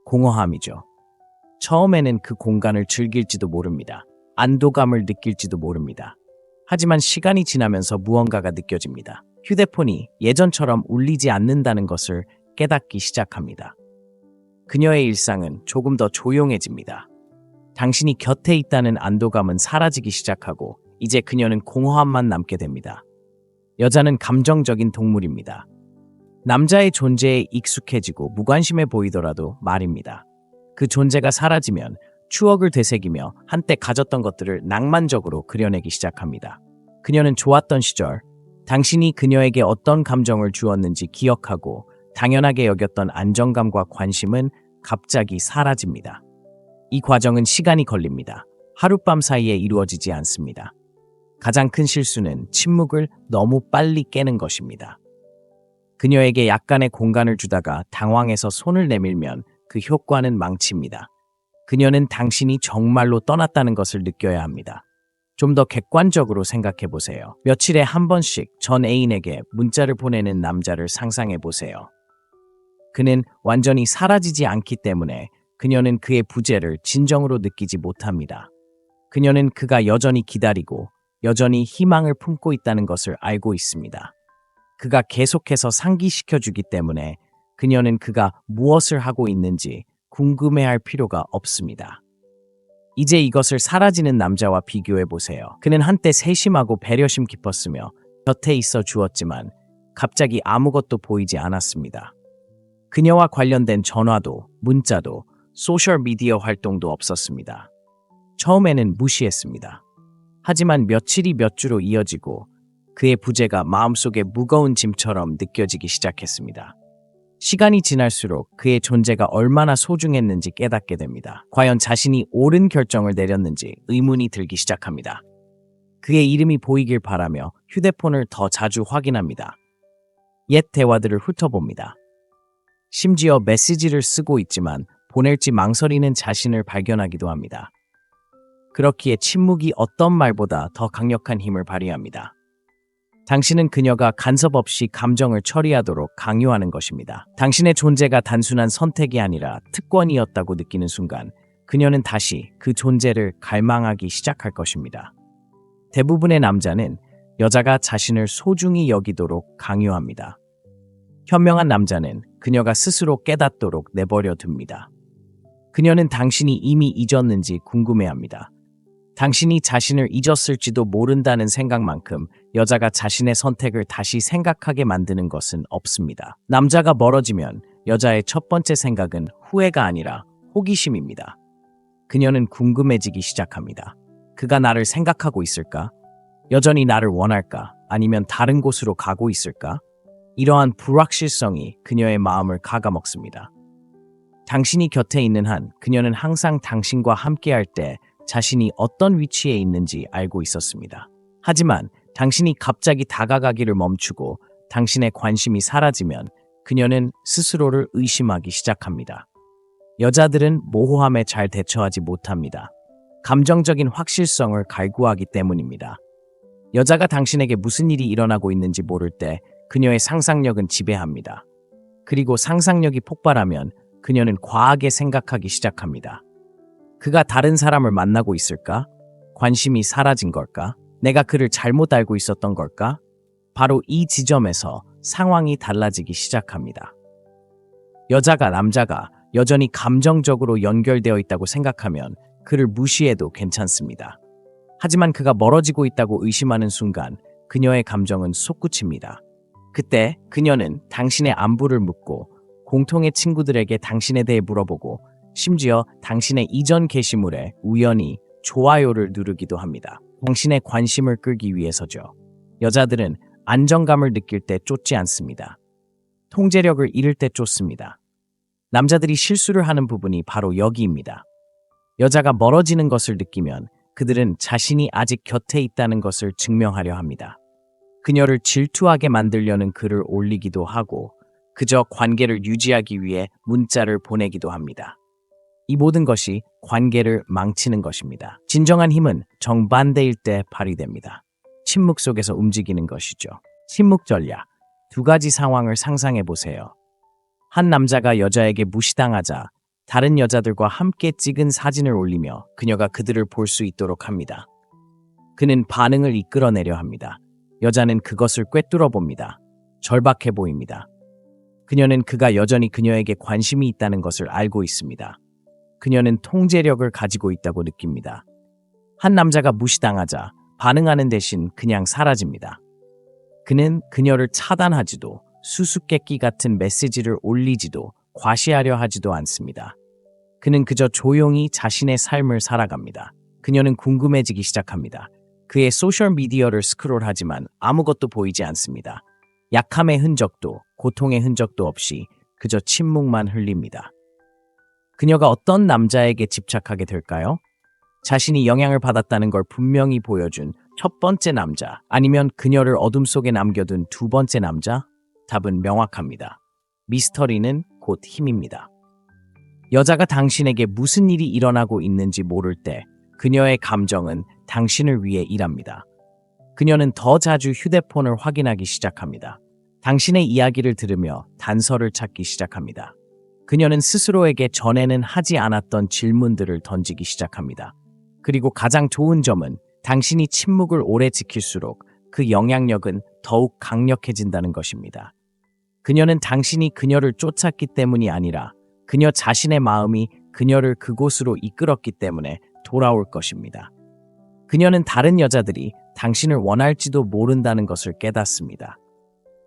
A: 공허함이죠. 처음에는 그 공간을 즐길지도 모릅니다. 안도감을 느낄지도 모릅니다. 하지만 시간이 지나면서 무언가가 느껴집니다. 휴대폰이 예전처럼 울리지 않는다는 것을 깨닫기 시작합니다. 그녀의 일상은 조금 더 조용해집니다. 당신이 곁에 있다는 안도감은 사라지기 시작하고 이제 그녀는 공허함만 남게 됩니다. 여자는 감정적인 동물입니다. 남자의 존재에 익숙해지고 무관심해 보이더라도 말입니다. 그 존재가 사라지면 추억을 되새기며 한때 가졌던 것들을 낭만적으로 그려내기 시작합니다. 그녀는 좋았던 시절, 당신이 그녀에게 어떤 감정을 주었는지 기억하고 당연하게 여겼던 안정감과 관심은 갑자기 사라집니다. 이 과정은 시간이 걸립니다. 하룻밤 사이에 이루어지지 않습니다. 가장 큰 실수는 침묵을 너무 빨리 깨는 것입니다. 그녀에게 약간의 공간을 주다가 당황해서 손을 내밀면 그 효과는 망칩니다. 그녀는 당신이 정말로 떠났다는 것을 느껴야 합니다. 좀 더 객관적으로 생각해 보세요. 며칠에 한 번씩 전 애인에게 문자를 보내는 남자를 상상해 보세요. 그는 완전히 사라지지 않기 때문에 그녀는 그의 부재를 진정으로 느끼지 못합니다. 그녀는 그가 여전히 기다리고 여전히 희망을 품고 있다는 것을 알고 있습니다. 그가 계속해서 상기시켜주기 때문에 그녀는 그가 무엇을 하고 있는지 궁금해할 필요가 없습니다. 이제 이것을 사라지는 남자와 비교해 보세요. 그는 한때 세심하고 배려심 깊었으며 곁에 있어 주었지만 갑자기 아무것도 보이지 않았습니다. 그녀와 관련된 전화도 문자도 소셜미디어 활동도 없었습니다. 처음에는 무시했습니다. 하지만 며칠이 몇 주로 이어지고 그의 부재가 마음속에 무거운 짐처럼 느껴지기 시작했습니다. 시간이 지날수록 그의 존재가 얼마나 소중했는지 깨닫게 됩니다. 과연 자신이 옳은 결정을 내렸는지 의문이 들기 시작합니다. 그의 이름이 보이길 바라며 휴대폰을 더 자주 확인합니다. 옛 대화들을 훑어봅니다. 심지어 메시지를 쓰고 있지만 보낼지 망설이는 자신을 발견하기도 합니다. 그렇기에 침묵이 어떤 말보다 더 강력한 힘을 발휘합니다. 당신은 그녀가 간섭 없이 감정을 처리하도록 강요하는 것입니다. 당신의 존재가 단순한 선택이 아니라 특권이었다고 느끼는 순간 그녀는 다시 그 존재를 갈망하기 시작할 것입니다. 대부분의 남자는 여자가 자신을 소중히 여기도록 강요합니다. 현명한 남자는 그녀가 스스로 깨닫도록 내버려 둡니다. 그녀는 당신이 이미 잊었는지 궁금해합니다. 당신이 자신을 잊었을지도 모른다는 생각만큼 여자가 자신의 선택을 다시 생각하게 만드는 것은 없습니다. 남자가 멀어지면 여자의 첫 번째 생각은 후회가 아니라 호기심입니다. 그녀는 궁금해지기 시작합니다. 그가 나를 생각하고 있을까? 여전히 나를 원할까? 아니면 다른 곳으로 가고 있을까? 이러한 불확실성이 그녀의 마음을 갉아먹습니다. 당신이 곁에 있는 한 그녀는 항상 당신과 함께할 때 자신이 어떤 위치에 있는지 알고 있었습니다. 하지만 당신이 갑자기 다가가기를 멈추고 당신의 관심이 사라지면 그녀는 스스로를 의심하기 시작합니다. 여자들은 모호함에 잘 대처하지 못합니다. 감정적인 확실성을 갈구하기 때문입니다. 여자가 당신에게 무슨 일이 일어나고 있는지 모를 때 그녀의 상상력은 지배합니다. 그리고 상상력이 폭발하면 그녀는 과하게 생각하기 시작합니다. 그가 다른 사람을 만나고 있을까? 관심이 사라진 걸까? 내가 그를 잘못 알고 있었던 걸까? 바로 이 지점에서 상황이 달라지기 시작합니다. 여자가 남자가 여전히 감정적으로 연결되어 있다고 생각하면 그를 무시해도 괜찮습니다. 하지만 그가 멀어지고 있다고 의심하는 순간 그녀의 감정은 솟구칩니다. 그때 그녀는 당신의 안부를 묻고 공통의 친구들에게 당신에 대해 물어보고 심지어 당신의 이전 게시물에 우연히 좋아요를 누르기도 합니다. 당신의 관심을 끌기 위해서죠. 여자들은 안정감을 느낄 때 쫓지 않습니다. 통제력을 잃을 때 쫓습니다. 남자들이 실수를 하는 부분이 바로 여기입니다. 여자가 멀어지는 것을 느끼면 그들은 자신이 아직 곁에 있다는 것을 증명하려 합니다. 그녀를 질투하게 만들려는 글을 올리기도 하고 그저 관계를 유지하기 위해 문자를 보내기도 합니다. 이 모든 것이 관계를 망치는 것입니다. 진정한 힘은 정반대일 때 발휘됩니다. 침묵 속에서 움직이는 것이죠. 침묵 전략. 두 가지 상황을 상상해 보세요. 한 남자가 여자에게 무시당하자 다른 여자들과 함께 찍은 사진을 올리며 그녀가 그들을 볼 수 있도록 합니다. 그는 반응을 이끌어내려 합니다. 여자는 그것을 꿰뚫어 봅니다. 절박해 보입니다. 그녀는 그가 여전히 그녀에게 관심이 있다는 것을 알고 있습니다. 그녀는 통제력을 가지고 있다고 느낍니다. 한 남자가 무시당하자 반응하는 대신 그냥 사라집니다. 그는 그녀를 차단하지도 수수께끼 같은 메시지를 올리지도 과시하려 하지도 않습니다. 그는 그저 조용히 자신의 삶을 살아갑니다. 그녀는 궁금해지기 시작합니다. 그의 소셜미디어를 스크롤하지만 아무것도 보이지 않습니다. 약함의 흔적도 고통의 흔적도 없이 그저 침묵만 흘립니다. 그녀가 어떤 남자에게 집착하게 될까요? 자신이 영향을 받았다는 걸 분명히 보여준 첫 번째 남자, 아니면 그녀를 어둠 속에 남겨둔 두 번째 남자? 답은 명확합니다. 미스터리는 곧 힘입니다. 여자가 당신에게 무슨 일이 일어나고 있는지 모를 때 그녀의 감정은 당신을 위해 일합니다. 그녀는 더 자주 휴대폰을 확인하기 시작합니다. 당신의 이야기를 들으며 단서를 찾기 시작합니다. 그녀는 스스로에게 전에는 하지 않았던 질문들을 던지기 시작합니다. 그리고 가장 좋은 점은 당신이 침묵을 오래 지킬수록 그 영향력은 더욱 강력해진다는 것입니다. 그녀는 당신이 그녀를 쫓았기 때문이 아니라 그녀 자신의 마음이 그녀를 그곳으로 이끌었기 때문에 돌아올 것입니다. 그녀는 다른 여자들이 당신을 원할지도 모른다는 것을 깨닫습니다.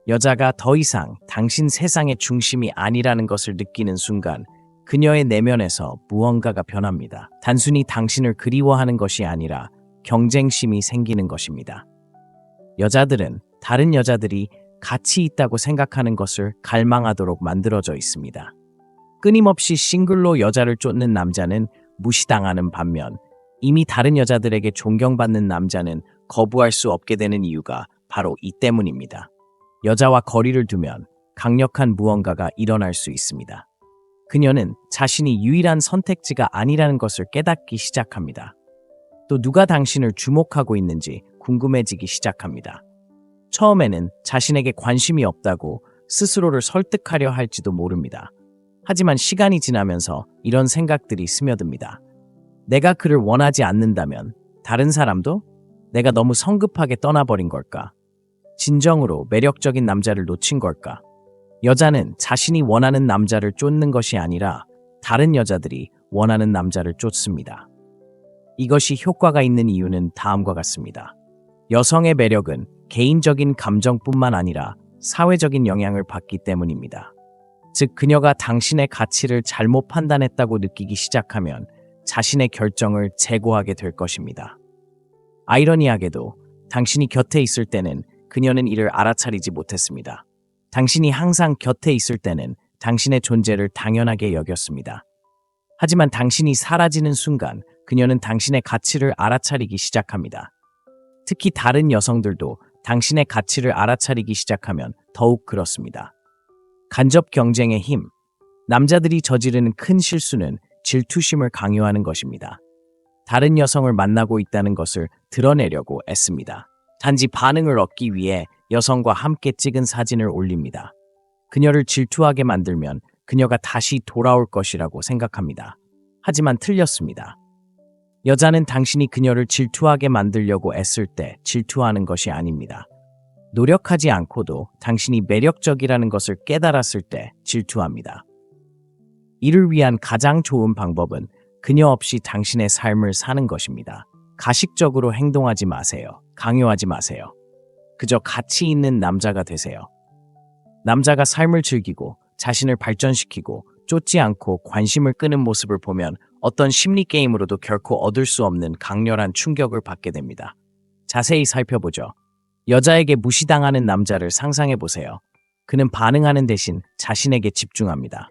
A: 여자가 더 이상 당신 세상의 중심이 아니라는 것을 느끼는 순간 그녀의 내면에서 무언가가 변합니다. 단순히 당신을 그리워하는 것이 아니라 경쟁심이 생기는 것입니다. 여자들은 다른 여자들이 가치 있다고 생각하는 것을 갈망하도록 만들어져 있습니다. 끊임없이 싱글로 여자를 쫓는 남자는 무시당하는 반면 이미 다른 여자들에게 존경받는 남자는 거부할 수 없게 되는 이유가 바로 이 때문입니다. 여자와 거리를 두면 강력한 무언가가 일어날 수 있습니다. 그녀는 자신이 유일한 선택지가 아니라는 것을 깨닫기 시작합니다. 또 누가 당신을 주목하고 있는지 궁금해지기 시작합니다. 처음에는 자신에게 관심이 없다고 스스로를 설득하려 할지도 모릅니다. 하지만 시간이 지나면서 이런 생각들이 스며듭니다. 내가 그를 원하지 않는다면 다른 사람도? 내가 너무 성급하게 떠나버린 걸까? 진정으로 매력적인 남자를 놓친 걸까? 여자는 자신이 원하는 남자를 쫓는 것이 아니라 다른 여자들이 원하는 남자를 쫓습니다. 이것이 효과가 있는 이유는 다음과 같습니다. 여성의 매력은 개인적인 감정뿐만 아니라 사회적인 영향을 받기 때문입니다. 즉, 그녀가 당신의 가치를 잘못 판단했다고 느끼기 시작하면 자신의 결정을 재고하게 될 것입니다. 아이러니하게도 당신이 곁에 있을 때는 그녀는 이를 알아차리지 못했습니다. 당신이 항상 곁에 있을 때는 당신의 존재를 당연하게 여겼습니다. 하지만 당신이 사라지는 순간 그녀는 당신의 가치를 알아차리기 시작합니다. 특히 다른 여성들도 당신의 가치를 알아차리기 시작하면 더욱 그렇습니다. 간접 경쟁의 힘. 남자들이 저지르는 큰 실수는 질투심을 강요하는 것입니다. 다른 여성을 만나고 있다는 것을 드러내려고 애씁니다. 단지 반응을 얻기 위해 여성과 함께 찍은 사진을 올립니다. 그녀를 질투하게 만들면 그녀가 다시 돌아올 것이라고 생각합니다. 하지만 틀렸습니다. 여자는 당신이 그녀를 질투하게 만들려고 애쓸 때 질투하는 것이 아닙니다. 노력하지 않고도 당신이 매력적이라는 것을 깨달았을 때 질투합니다. 이를 위한 가장 좋은 방법은 그녀 없이 당신의 삶을 사는 것입니다. 가식적으로 행동하지 마세요. 강요하지 마세요. 그저 가치 있는 남자가 되세요. 남자가 삶을 즐기고 자신을 발전시키고 쫓지 않고 관심을 끄는 모습을 보면 어떤 심리 게임으로도 결코 얻을 수 없는 강렬한 충격을 받게 됩니다. 자세히 살펴보죠. 여자에게 무시당하는 남자를 상상해 보세요. 그는 반응하는 대신 자신에게 집중합니다.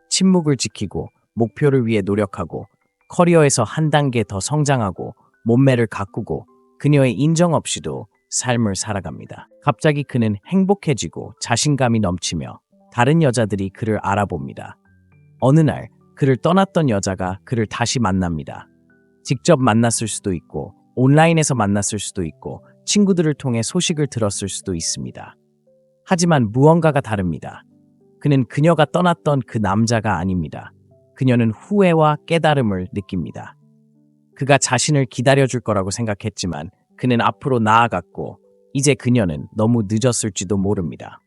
A: 침묵을 지키고 목표를 위해 노력하고 커리어에서 한 단계 더 성장하고 몸매를 가꾸고 그녀의 인정 없이도 삶을 살아갑니다. 갑자기 그는 행복해지고 자신감이 넘치며 다른 여자들이 그를 알아봅니다. 어느 날 그를 떠났던 여자가 그를 다시 만납니다. 직접 만났을 수도 있고 온라인에서 만났을 수도 있고 친구들을 통해 소식을 들었을 수도 있습니다. 하지만 무언가가 다릅니다. 그는 그녀가 떠났던 그 남자가 아닙니다. 그녀는 후회와 깨달음을 느낍니다. 그가 자신을 기다려줄 거라고 생각했지만 그는 앞으로 나아갔고 이제 그녀는 너무 늦었을지도 모릅니다.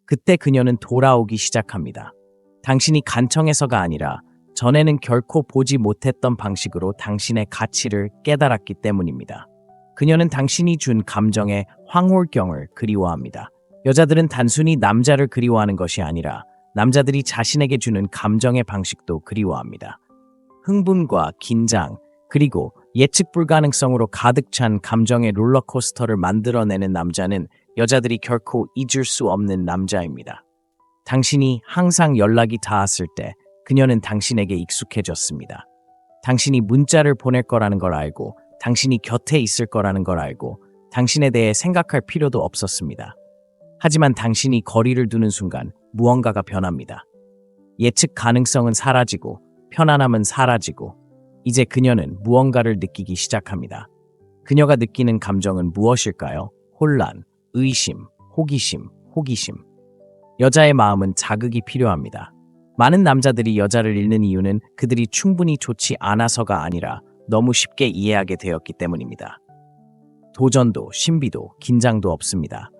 A: 그때 그녀는 돌아오기 시작합니다. 당신이 간청해서가 아니라 전에는 결코 보지 못했던 방식으로 당신의 가치를 깨달았기 때문입니다. 그녀는 당신이 준 감정의 황홀경을 그리워합니다. 여자들은 단순히 남자를 그리워하는 것이 아니라 남자들이 자신에게 주는 감정의 방식도 그리워합니다. 흥분과 긴장, 그리고 예측 불가능성으로 가득 찬 감정의 롤러코스터를 만들어내는 남자는 여자들이 결코 잊을 수 없는 남자입니다. 당신이 항상 연락이 닿았을 때 그녀는 당신에게 익숙해졌습니다. 당신이 문자를 보낼 거라는 걸 알고 당신이 곁에 있을 거라는 걸 알고 당신에 대해 생각할 필요도 없었습니다. 하지만 당신이 거리를 두는 순간 무언가가 변합니다. 예측 가능성은 사라지고 편안함은 사라지고 이제 그녀는 무언가를 느끼기 시작합니다. 그녀가 느끼는 감정은 무엇일까요? 혼란, 의심, 호기심. 여자의 마음은 자극이 필요합니다. 많은 남자들이 여자를 잃는 이유는 그들이 충분히 좋지 않아서가 아니라 너무 쉽게 이해하게 되었기 때문입니다. 도전도, 신비도, 긴장도 없습니다.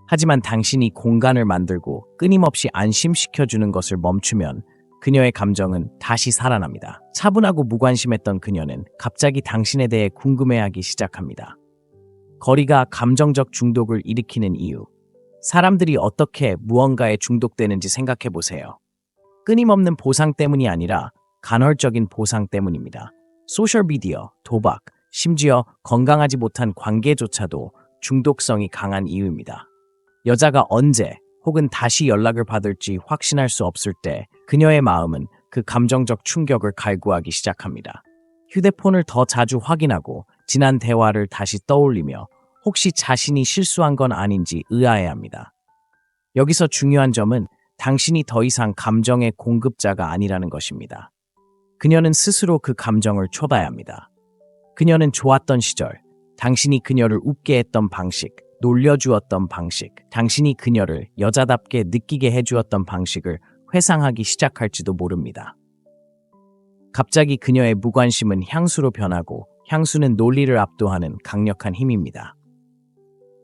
A: 하지만 당신이 공간을 만들고 끊임없이 안심시켜주는 것을 멈추면 그녀의 감정은 다시 살아납니다. 차분하고 무관심했던 그녀는 갑자기 당신에 대해 궁금해하기 시작합니다. 거리가 감정적 중독을 일으키는 이유. 사람들이 어떻게 무언가에 중독되는지 생각해 보세요. 끊임없는 보상 때문이 아니라 간헐적인 보상 때문입니다. 소셜미디어, 도박, 심지어 건강하지 못한 관계조차도 중독성이 강한 이유입니다. 여자가 언제 혹은 다시 연락을 받을지 확신할 수 없을 때 그녀의 마음은 그 감정적 충격을 갈구하기 시작합니다. 휴대폰을 더 자주 확인하고 지난 대화를 다시 떠올리며 혹시 자신이 실수한 건 아닌지 의아해합니다. 여기서 중요한 점은 당신이 더 이상 감정의 공급자가 아니라는 것입니다. 그녀는 스스로 그 감정을 초다야 합니다. 그녀는 좋았던 시절, 당신이 그녀를 웃게 했던 방식, 놀려주었던 방식, 당신이 그녀를 여자답게 느끼게 해주었던 방식을 회상하기 시작할지도 모릅니다. 갑자기 그녀의 무관심은 향수로 변하고 향수는 논리를 압도하는 강력한 힘입니다.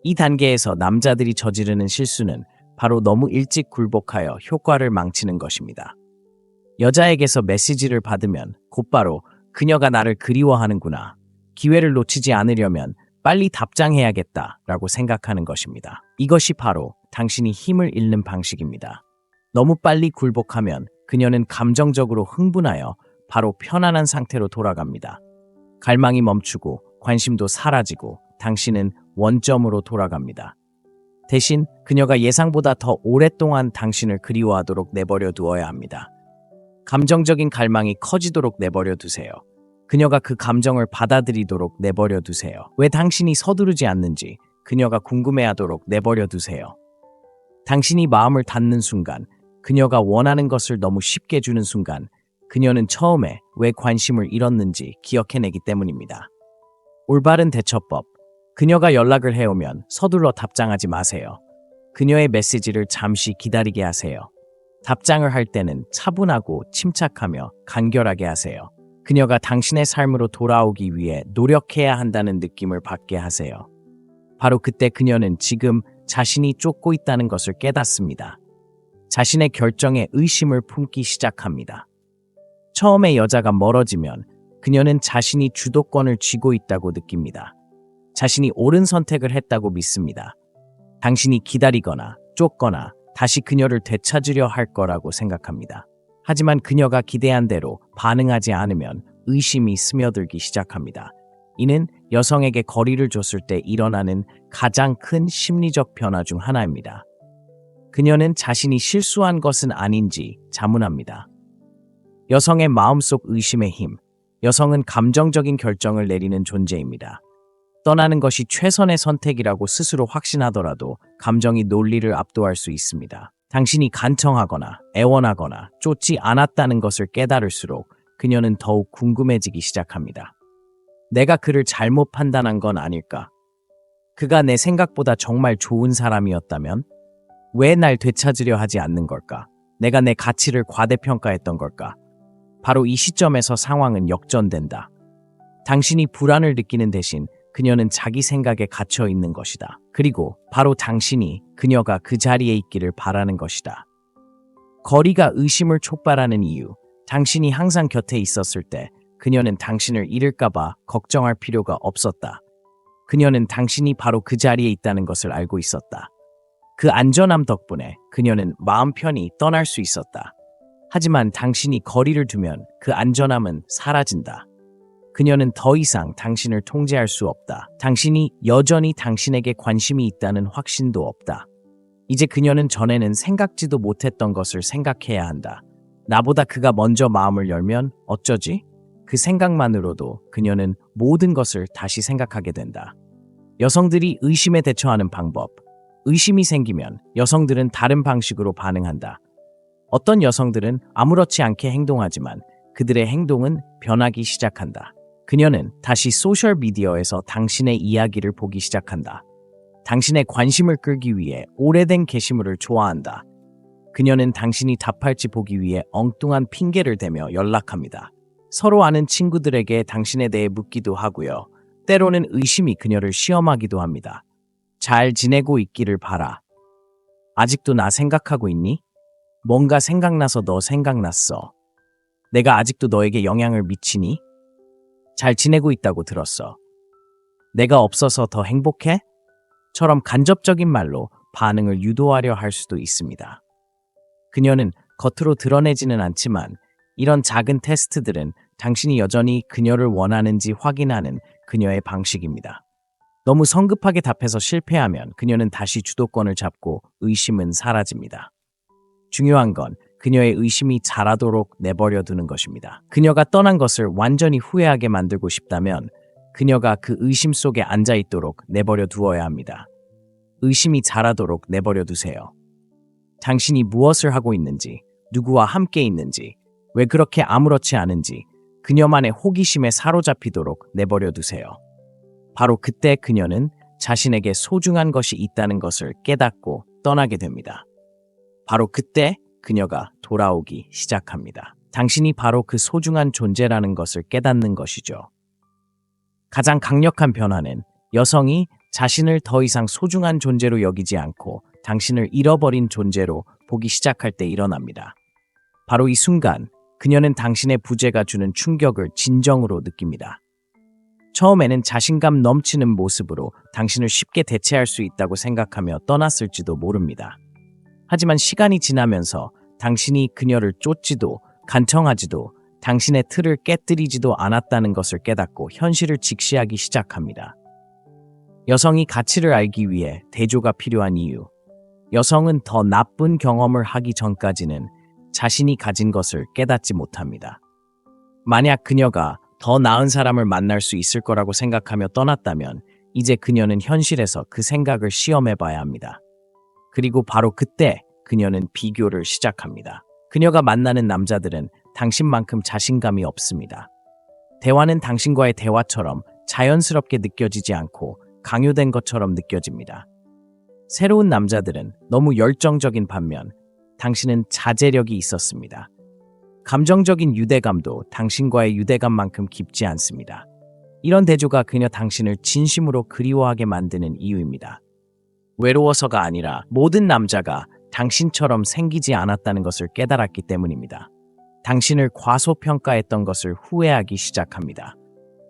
A: 이 단계에서 남자들이 저지르는 실수는 바로 너무 일찍 굴복하여 효과를 망치는 것입니다. 여자에게서 메시지를 받으면 곧바로 그녀가 나를 그리워하는구나, 기회를 놓치지 않으려면 빨리 답장해야겠다 라고 생각하는 것입니다. 이것이 바로 당신이 힘을 잃는 방식입니다. 너무 빨리 굴복하면 그녀는 감정적으로 흥분하여 바로 편안한 상태로 돌아갑니다. 갈망이 멈추고 관심도 사라지고 당신은 원점으로 돌아갑니다. 대신 그녀가 예상보다 더 오랫동안 당신을 그리워하도록 내버려 두어야 합니다. 감정적인 갈망이 커지도록 내버려 두세요. 그녀가 그 감정을 받아들이도록 내버려 두세요. 왜 당신이 서두르지 않는지 그녀가 궁금해하도록 내버려 두세요. 당신이 마음을 닫는 순간, 그녀가 원하는 것을 너무 쉽게 주는 순간, 그녀는 처음에 왜 관심을 잃었는지 기억해내기 때문입니다. 올바른 대처법. 그녀가 연락을 해오면 서둘러 답장하지 마세요. 그녀의 메시지를 잠시 기다리게 하세요. 답장을 할 때는 차분하고 침착하며 간결하게 하세요. 그녀가 당신의 삶으로 돌아오기 위해 노력해야 한다는 느낌을 받게 하세요. 바로 그때 그녀는 지금 자신이 쫓고 있다는 것을 깨닫습니다. 자신의 결정에 의심을 품기 시작합니다. 처음에 여자가 멀어지면 그녀는 자신이 주도권을 쥐고 있다고 느낍니다. 자신이 옳은 선택을 했다고 믿습니다. 당신이 기다리거나 쫓거나 다시 그녀를 되찾으려 할 거라고 생각합니다. 하지만 그녀가 기대한 대로 반응하지 않으면 의심이 스며들기 시작합니다. 이는 여성에게 거리를 줬을 때 일어나는 가장 큰 심리적 변화 중 하나입니다. 그녀는 자신이 실수한 것은 아닌지 자문합니다. 여성의 마음속 의심의 힘. 여성은 감정적인 결정을 내리는 존재입니다. 떠나는 것이 최선의 선택이라고 스스로 확신하더라도 감정이 논리를 압도할 수 있습니다. 당신이 간청하거나 애원하거나 쫓지 않았다는 것을 깨달을수록 그녀는 더욱 궁금해지기 시작합니다. 내가 그를 잘못 판단한 건 아닐까? 그가 내 생각보다 정말 좋은 사람이었다면? 왜 날 되찾으려 하지 않는 걸까? 내가 내 가치를 과대평가했던 걸까? 바로 이 시점에서 상황은 역전된다. 당신이 불안을 느끼는 대신 그녀는 자기 생각에 갇혀 있는 것이다. 그리고 바로 당신이 그녀가 그 자리에 있기를 바라는 것이다. 거리가 의심을 촉발하는 이유. 당신이 항상 곁에 있었을 때 그녀는 당신을 잃을까봐 걱정할 필요가 없었다. 그녀는 당신이 바로 그 자리에 있다는 것을 알고 있었다. 그 안전함 덕분에 그녀는 마음 편히 떠날 수 있었다. 하지만 당신이 거리를 두면 그 안전함은 사라진다. 그녀는 더 이상 당신을 통제할 수 없다. 당신이 여전히 당신에게 관심이 있다는 확신도 없다. 이제 그녀는 전에는 생각지도 못했던 것을 생각해야 한다. 나보다 그가 먼저 마음을 열면 어쩌지? 그 생각만으로도 그녀는 모든 것을 다시 생각하게 된다. 여성들이 의심에 대처하는 방법. 의심이 생기면 여성들은 다른 방식으로 반응한다. 어떤 여성들은 아무렇지 않게 행동하지만 그들의 행동은 변하기 시작한다. 그녀는 다시 소셜미디어에서 당신의 이야기를 보기 시작한다. 당신의 관심을 끌기 위해 오래된 게시물을 좋아한다. 그녀는 당신이 답할지 보기 위해 엉뚱한 핑계를 대며 연락합니다. 서로 아는 친구들에게 당신에 대해 묻기도 하고요. 때로는 의심이 그녀를 시험하기도 합니다. 잘 지내고 있기를 바라. 아직도 나 생각하고 있니? 뭔가 생각나서 너 생각났어. 내가 아직도 너에게 영향을 미치니? 잘 지내고 있다고 들었어. 내가 없어서 더 행복해? 처럼 간접적인 말로 반응을 유도하려 할 수도 있습니다. 그녀는 겉으로 드러내지는 않지만 이런 작은 테스트들은 당신이 여전히 그녀를 원하는지 확인하는 그녀의 방식입니다. 너무 성급하게 답해서 실패하면 그녀는 다시 주도권을 잡고 의심은 사라집니다. 중요한 건 그녀의 의심이 자라도록 내버려 두는 것입니다. 그녀가 떠난 것을 완전히 후회하게 만들고 싶다면 그녀가 그 의심 속에 앉아 있도록 내버려 두어야 합니다. 의심이 자라도록 내버려 두세요. 당신이 무엇을 하고 있는지, 누구와 함께 있는지, 왜 그렇게 아무렇지 않은지 그녀만의 호기심에 사로잡히도록 내버려 두세요. 바로 그때 그녀는 자신에게 소중한 것이 있다는 것을 깨닫고 떠나게 됩니다. 바로 그때 그녀가 돌아오기 시작합니다. 당신이 바로 그 소중한 존재라는 것을 깨닫는 것이죠. 가장 강력한 변화는 여성이 자신을 더 이상 소중한 존재로 여기지 않고 당신을 잃어버린 존재로 보기 시작할 때 일어납니다. 바로 이 순간 그녀는 당신의 부재가 주는 충격을 진정으로 느낍니다. 처음에는 자신감 넘치는 모습으로 당신을 쉽게 대체할 수 있다고 생각하며 떠났을지도 모릅니다. 하지만 시간이 지나면서 당신이 그녀를 쫓지도 간청하지도 당신의 틀을 깨뜨리지도 않았다는 것을 깨닫고 현실을 직시하기 시작합니다. 여성이 가치를 알기 위해 대조가 필요한 이유. 여성은 더 나쁜 경험을 하기 전까지는 자신이 가진 것을 깨닫지 못합니다. 만약 그녀가 더 나은 사람을 만날 수 있을 거라고 생각하며 떠났다면 이제 그녀는 현실에서 그 생각을 시험해 봐야 합니다. 그리고 바로 그때 그녀는 비교를 시작합니다. 그녀가 만나는 남자들은 당신만큼 자신감이 없습니다. 대화는 당신과의 대화처럼 자연스럽게 느껴지지 않고 강요된 것처럼 느껴집니다. 새로운 남자들은 너무 열정적인 반면 당신은 자제력이 있었습니다. 감정적인 유대감도 당신과의 유대감만큼 깊지 않습니다. 이런 대조가 그녀 당신을 진심으로 그리워하게 만드는 이유입니다. 외로워서가 아니라 모든 남자가 당신처럼 생기지 않았다는 것을 깨달았기 때문입니다. 당신을 과소평가했던 것을 후회하기 시작합니다.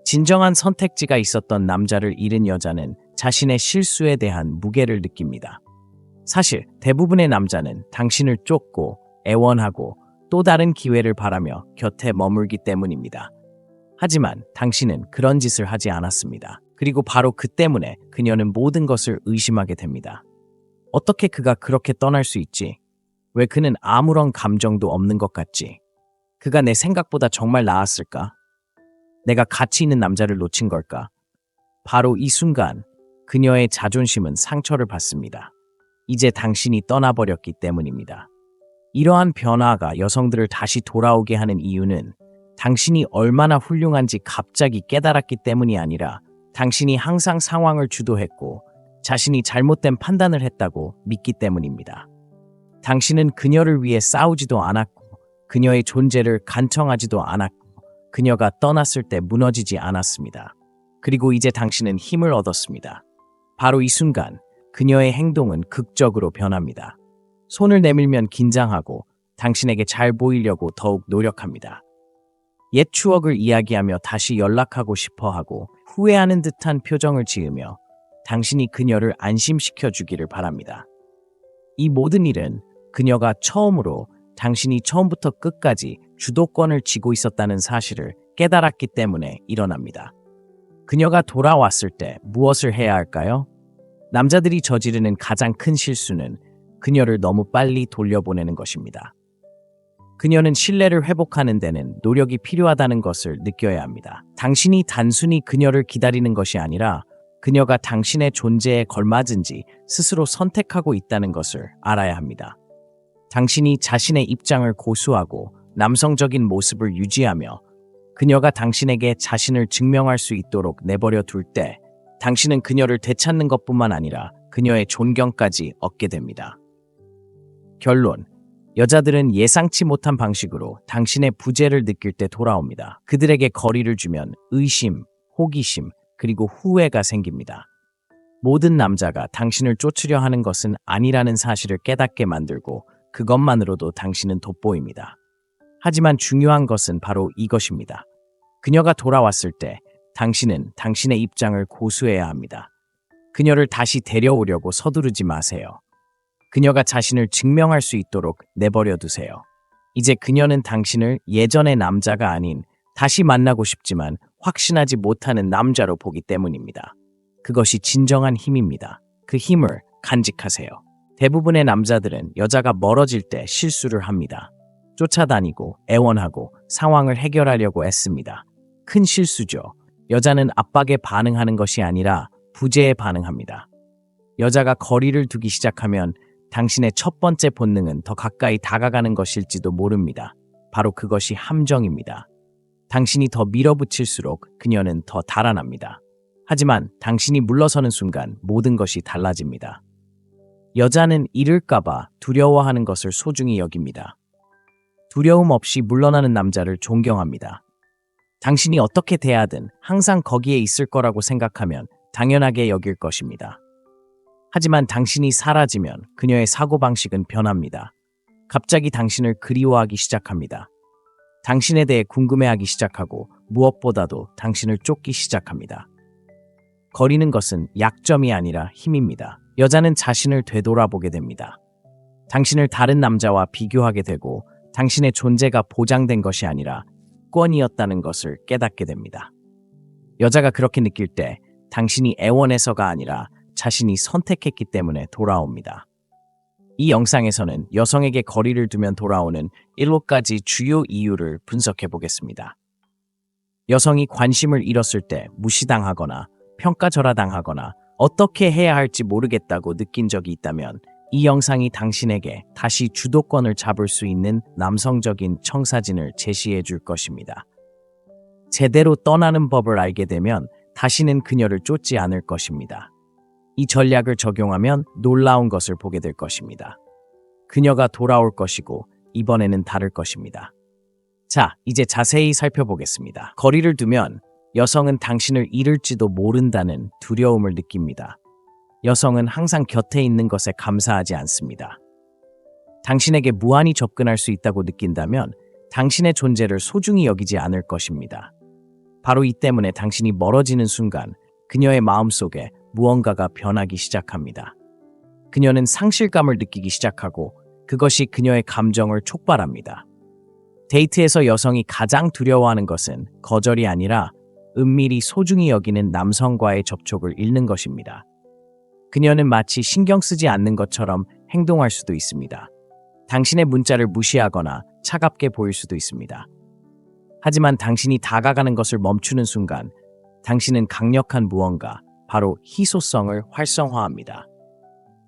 A: 진정한 선택지가 있었던 남자를 잃은 여자는 자신의 실수에 대한 무게를 느낍니다. 사실 대부분의 남자는 당신을 쫓고 애원하고 또 다른 기회를 바라며 곁에 머물기 때문입니다. 하지만 당신은 그런 짓을 하지 않았습니다. 그리고 바로 그 때문에 그녀는 모든 것을 의심하게 됩니다. 어떻게 그가 그렇게 떠날 수 있지? 왜 그는 아무런 감정도 없는 것 같지? 그가 내 생각보다 정말 나았을까? 내가 가치 있는 남자를 놓친 걸까? 바로 이 순간 그녀의 자존심은 상처를 받습니다. 이제 당신이 떠나버렸기 때문입니다. 이러한 변화가 여성들을 다시 돌아오게 하는 이유는 당신이 얼마나 훌륭한지 갑자기 깨달았기 때문이 아니라 당신이 항상 상황을 주도했고 자신이 잘못된 판단을 했다고 믿기 때문입니다. 당신은 그녀를 위해 싸우지도 않았고 그녀의 존재를 간청하지도 않았고 그녀가 떠났을 때 무너지지 않았습니다. 그리고 이제 당신은 힘을 얻었습니다. 바로 이 순간 그녀의 행동은 극적으로 변합니다. 손을 내밀면 긴장하고 당신에게 잘 보이려고 더욱 노력합니다. 옛 추억을 이야기하며 다시 연락하고 싶어 하고 후회하는 듯한 표정을 지으며 당신이 그녀를 안심시켜 주기를 바랍니다. 이 모든 일은 그녀가 처음으로 당신이 처음부터 끝까지 주도권을 쥐고 있었다는 사실을 깨달았기 때문에 일어납니다. 그녀가 돌아왔을 때 무엇을 해야 할까요? 남자들이 저지르는 가장 큰 실수는 그녀를 너무 빨리 돌려보내는 것입니다. 그녀는 신뢰를 회복하는 데는 노력이 필요하다는 것을 느껴야 합니다. 당신이 단순히 그녀를 기다리는 것이 아니라 그녀가 당신의 존재에 걸맞은지 스스로 선택하고 있다는 것을 알아야 합니다. 당신이 자신의 입장을 고수하고 남성적인 모습을 유지하며 그녀가 당신에게 자신을 증명할 수 있도록 내버려 둘 때 당신은 그녀를 되찾는 것뿐만 아니라 그녀의 존경까지 얻게 됩니다. 결론, 여자들은 예상치 못한 방식으로 당신의 부재를 느낄 때 돌아옵니다. 그들에게 거리를 주면 의심, 호기심, 그리고 후회가 생깁니다. 모든 남자가 당신을 쫓으려 하는 것은 아니라는 사실을 깨닫게 만들고 그것만으로도 당신은 돋보입니다. 하지만 중요한 것은 바로 이것입니다. 그녀가 돌아왔을 때 당신은 당신의 입장을 고수해야 합니다. 그녀를 다시 데려오려고 서두르지 마세요. 그녀가 자신을 증명할 수 있도록 내버려 두세요. 이제 그녀는 당신을 예전의 남자가 아닌 다시 만나고 싶지만 확신하지 못하는 남자로 보기 때문입니다. 그것이 진정한 힘입니다. 그 힘을 간직하세요. 대부분의 남자들은 여자가 멀어질 때 실수를 합니다. 쫓아다니고 애원하고 상황을 해결하려고 애씁니다. 큰 실수죠. 여자는 압박에 반응하는 것이 아니라 부재에 반응합니다. 여자가 거리를 두기 시작하면 당신의 첫 번째 본능은 더 가까이 다가가는 것일지도 모릅니다. 바로 그것이 함정입니다. 당신이 더 밀어붙일수록 그녀는 더 달아납니다. 하지만 당신이 물러서는 순간 모든 것이 달라집니다. 여자는 잃을까봐 두려워하는 것을 소중히 여깁니다. 두려움 없이 물러나는 남자를 존경합니다. 당신이 어떻게 대하든 항상 거기에 있을 거라고 생각하면 당연하게 여길 것입니다. 하지만 당신이 사라지면 그녀의 사고방식은 변합니다. 갑자기 당신을 그리워하기 시작합니다. 당신에 대해 궁금해하기 시작하고 무엇보다도 당신을 쫓기 시작합니다. 거리는 것은 약점이 아니라 힘입니다. 여자는 자신을 되돌아보게 됩니다. 당신을 다른 남자와 비교하게 되고 당신의 존재가 보장된 것이 아니라 권이었다는 것을 깨닫게 됩니다. 여자가 그렇게 느낄 때 당신이 애원해서가 아니라 자신이 선택했기 때문에 돌아옵니다. 이 영상에서는 여성에게 거리를 두면 돌아오는 7가지 주요 이유를 분석해 보겠습니다. 여성이 관심을 잃었을 때 무시당하거나 평가절하당하거나 어떻게 해야 할지 모르겠다고 느낀 적이 있다면 이 영상이 당신에게 다시 주도권을 잡을 수 있는 남성적인 청사진을 제시해 줄 것입니다. 제대로 떠나는 법을 알게 되면 다시는 그녀를 쫓지 않을 것입니다. 이 전략을 적용하면 놀라운 것을 보게 될 것입니다. 그녀가 돌아올 것이고 이번에는 다를 것입니다. 자, 이제 자세히 살펴보겠습니다. 거리를 두면 여성은 당신을 잃을지도 모른다는 두려움을 느낍니다. 여성은 항상 곁에 있는 것에 감사하지 않습니다. 당신에게 무한히 접근할 수 있다고 느낀다면 당신의 존재를 소중히 여기지 않을 것입니다. 바로 이 때문에 당신이 멀어지는 순간 그녀의 마음속에 무언가가 변하기 시작합니다. 그녀는 상실감을 느끼기 시작하고 그것이 그녀의 감정을 촉발합니다. 데이트에서 여성이 가장 두려워하는 것은 거절이 아니라 은밀히 소중히 여기는 남성과의 접촉을 잃는 것입니다. 그녀는 마치 신경 쓰지 않는 것처럼 행동할 수도 있습니다. 당신의 문자를 무시하거나 차갑게 보일 수도 있습니다. 하지만 당신이 다가가는 것을 멈추는 순간 당신은 강력한 무언가, 바로 희소성을 활성화합니다.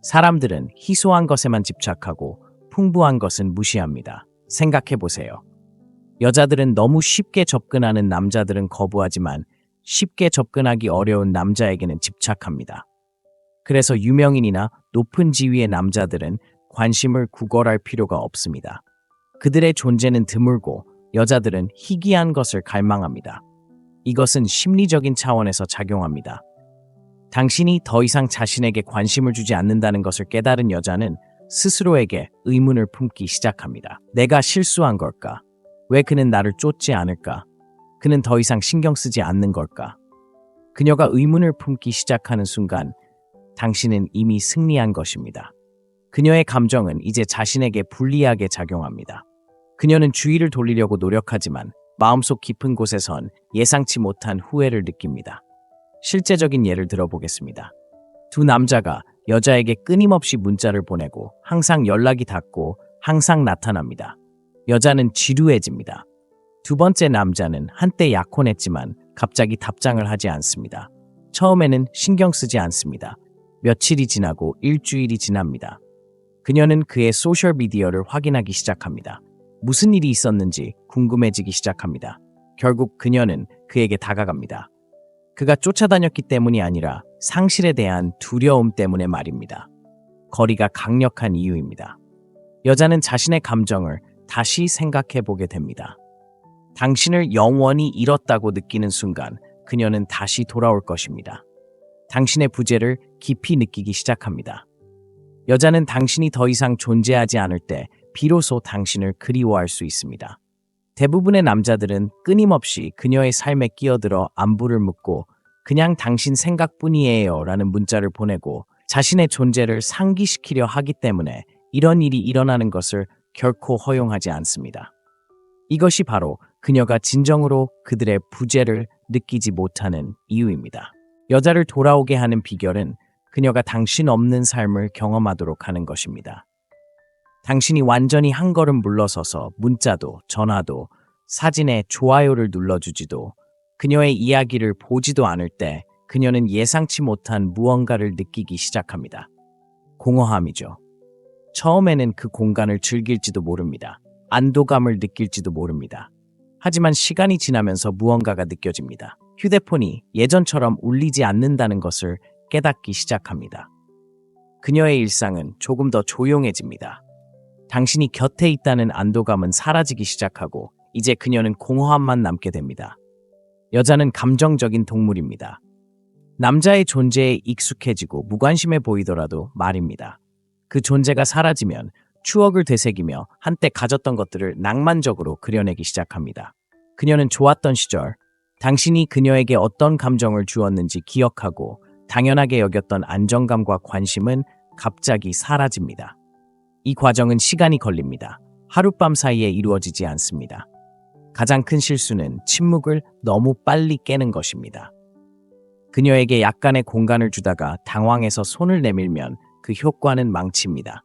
A: 사람들은 희소한 것에만 집착하고 풍부한 것은 무시합니다. 생각해 보세요. 여자들은 너무 쉽게 접근하는 남자들은 거부하지만 쉽게 접근하기 어려운 남자에게는 집착합니다. 그래서 유명인이나 높은 지위의 남자들은 관심을 구걸할 필요가 없습니다. 그들의 존재는 드물고 여자들은 희귀한 것을 갈망합니다. 이것은 심리적인 차원에서 작용합니다. 당신이 더 이상 자신에게 관심을 주지 않는다는 것을 깨달은 여자는 스스로에게 의문을 품기 시작합니다. 내가 실수한 걸까? 왜 그는 나를 쫓지 않을까? 그는 더 이상 신경 쓰지 않는 걸까? 그녀가 의문을 품기 시작하는 순간 당신은 이미 승리한 것입니다. 그녀의 감정은 이제 자신에게 불리하게 작용합니다. 그녀는 주의를 돌리려고 노력하지만 마음속 깊은 곳에선 예상치 못한 후회를 느낍니다. 실제적인 예를 들어보겠습니다. 두 남자가 여자에게 끊임없이 문자를 보내고 항상 연락이 닿고 항상 나타납니다. 여자는 지루해집니다. 두 번째 남자는 한때 약혼했지만 갑자기 답장을 하지 않습니다. 처음에는 신경 쓰지 않습니다. 며칠이 지나고 일주일이 지납니다. 그녀는 그의 소셜미디어를 확인하기 시작합니다. 무슨 일이 있었는지 궁금해지기 시작합니다. 결국 그녀는 그에게 다가갑니다. 그가 쫓아다녔기 때문이 아니라 상실에 대한 두려움 때문에 말입니다. 거리가 강력한 이유입니다. 여자는 자신의 감정을 다시 생각해 보게 됩니다. 당신을 영원히 잃었다고 느끼는 순간 그녀는 다시 돌아올 것입니다. 당신의 부재를 깊이 느끼기 시작합니다. 여자는 당신이 더 이상 존재하지 않을 때 비로소 당신을 그리워할 수 있습니다. 대부분의 남자들은 끊임없이 그녀의 삶에 끼어들어 안부를 묻고 그냥 당신 생각뿐이에요 라는 문자를 보내고 자신의 존재를 상기시키려 하기 때문에 이런 일이 일어나는 것을 결코 허용하지 않습니다. 이것이 바로 그녀가 진정으로 그들의 부재를 느끼지 못하는 이유입니다. 여자를 돌아오게 하는 비결은 그녀가 당신 없는 삶을 경험하도록 하는 것입니다. 당신이 완전히 한 걸음 물러서서 문자도 전화도 사진에 좋아요를 눌러주지도 그녀의 이야기를 보지도 않을 때 그녀는 예상치 못한 무언가를 느끼기 시작합니다. 공허함이죠. 처음에는 그 공간을 즐길지도 모릅니다. 안도감을 느낄지도 모릅니다. 하지만 시간이 지나면서 무언가가 느껴집니다. 휴대폰이 예전처럼 울리지 않는다는 것을 깨닫기 시작합니다. 그녀의 일상은 조금 더 조용해집니다. 당신이 곁에 있다는 안도감은 사라지기 시작하고 이제 그녀는 공허함만 남게 됩니다. 여자는 감정적인 동물입니다. 남자의 존재에 익숙해지고 무관심해 보이더라도 말입니다. 그 존재가 사라지면 추억을 되새기며 한때 가졌던 것들을 낭만적으로 그려내기 시작합니다. 그녀는 좋았던 시절, 당신이 그녀에게 어떤 감정을 주었는지 기억하고 당연하게 여겼던 안정감과 관심은 갑자기 사라집니다. 이 과정은 시간이 걸립니다. 하룻밤 사이에 이루어지지 않습니다. 가장 큰 실수는 침묵을 너무 빨리 깨는 것입니다. 그녀에게 약간의 공간을 주다가 당황해서 손을 내밀면 그 효과는 망칩니다.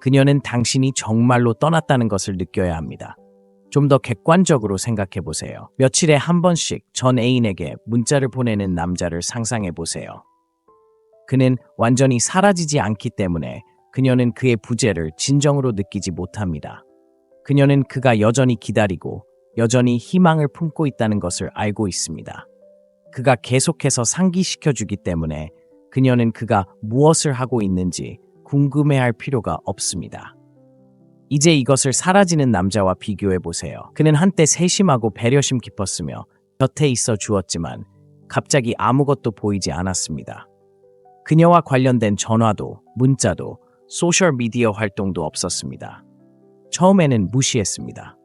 A: 그녀는 당신이 정말로 떠났다는 것을 느껴야 합니다. 좀 더 객관적으로 생각해 보세요. 며칠에 한 번씩 전 애인에게 문자를 보내는 남자를 상상해 보세요. 그는 완전히 사라지지 않기 때문에 그녀는 그의 부재를 진정으로 느끼지 못합니다. 그녀는 그가 여전히 기다리고 여전히 희망을 품고 있다는 것을 알고 있습니다. 그가 계속해서 상기시켜주기 때문에 그녀는 그가 무엇을 하고 있는지 궁금해할 필요가 없습니다. 이제 이것을 사라지는 남자와 비교해 보세요. 그는 한때 세심하고 배려심 깊었으며 곁에 있어 주었지만 갑자기 아무것도 보이지 않았습니다. 그녀와 관련된 전화도, 문자도, 소셜미디어 활동도 없었습니다. 처음에는 무시했습니다.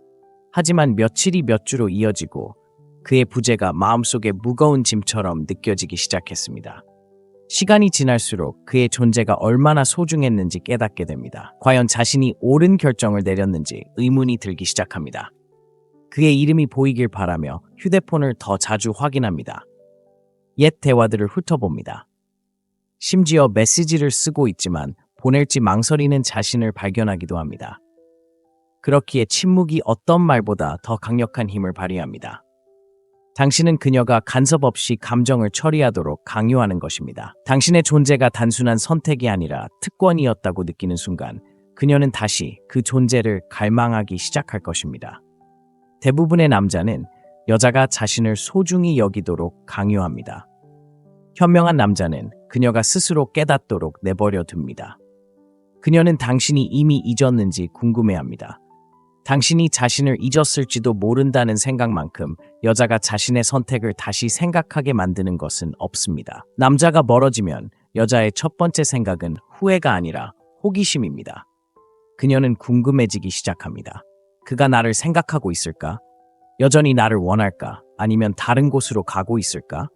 A: 하지만 며칠이 몇 주로 이어지고 그의 부재가 마음속에 무거운 짐처럼 느껴지기 시작했습니다. 시간이 지날수록 그의 존재가 얼마나 소중했는지 깨닫게 됩니다. 과연 자신이 옳은 결정을 내렸는지 의문이 들기 시작합니다. 그의 이름이 보이길 바라며 휴대폰을 더 자주 확인합니다. 옛 대화들을 훑어봅니다. 심지어 메시지를 쓰고 있지만 보낼지 망설이는 자신을 발견하기도 합니다. 그렇기에 침묵이 어떤 말보다 더 강력한 힘을 발휘합니다. 당신은 그녀가 간섭 없이 감정을 처리하도록 강요하는 것입니다. 당신의 존재가 단순한 선택이 아니라 특권이었다고 느끼는 순간 그녀는 다시 그 존재를 갈망하기 시작할 것입니다. 대부분의 남자는 여자가 자신을 소중히 여기도록 강요합니다. 현명한 남자는 그녀가 스스로 깨닫도록 내버려 둡니다. 그녀는 당신이 이미 잊었는지 궁금해합니다. 당신이 자신을 잊었을지도 모른다는 생각만큼 여자가 자신의 선택을 다시 생각하게 만드는 것은 없습니다. 남자가 멀어지면 여자의 첫 번째 생각은 후회가 아니라 호기심입니다. 그녀는 궁금해지기 시작합니다. 그가 나를 생각하고 있을까? 여전히 나를 원할까? 아니면 다른 곳으로 가고 있을까?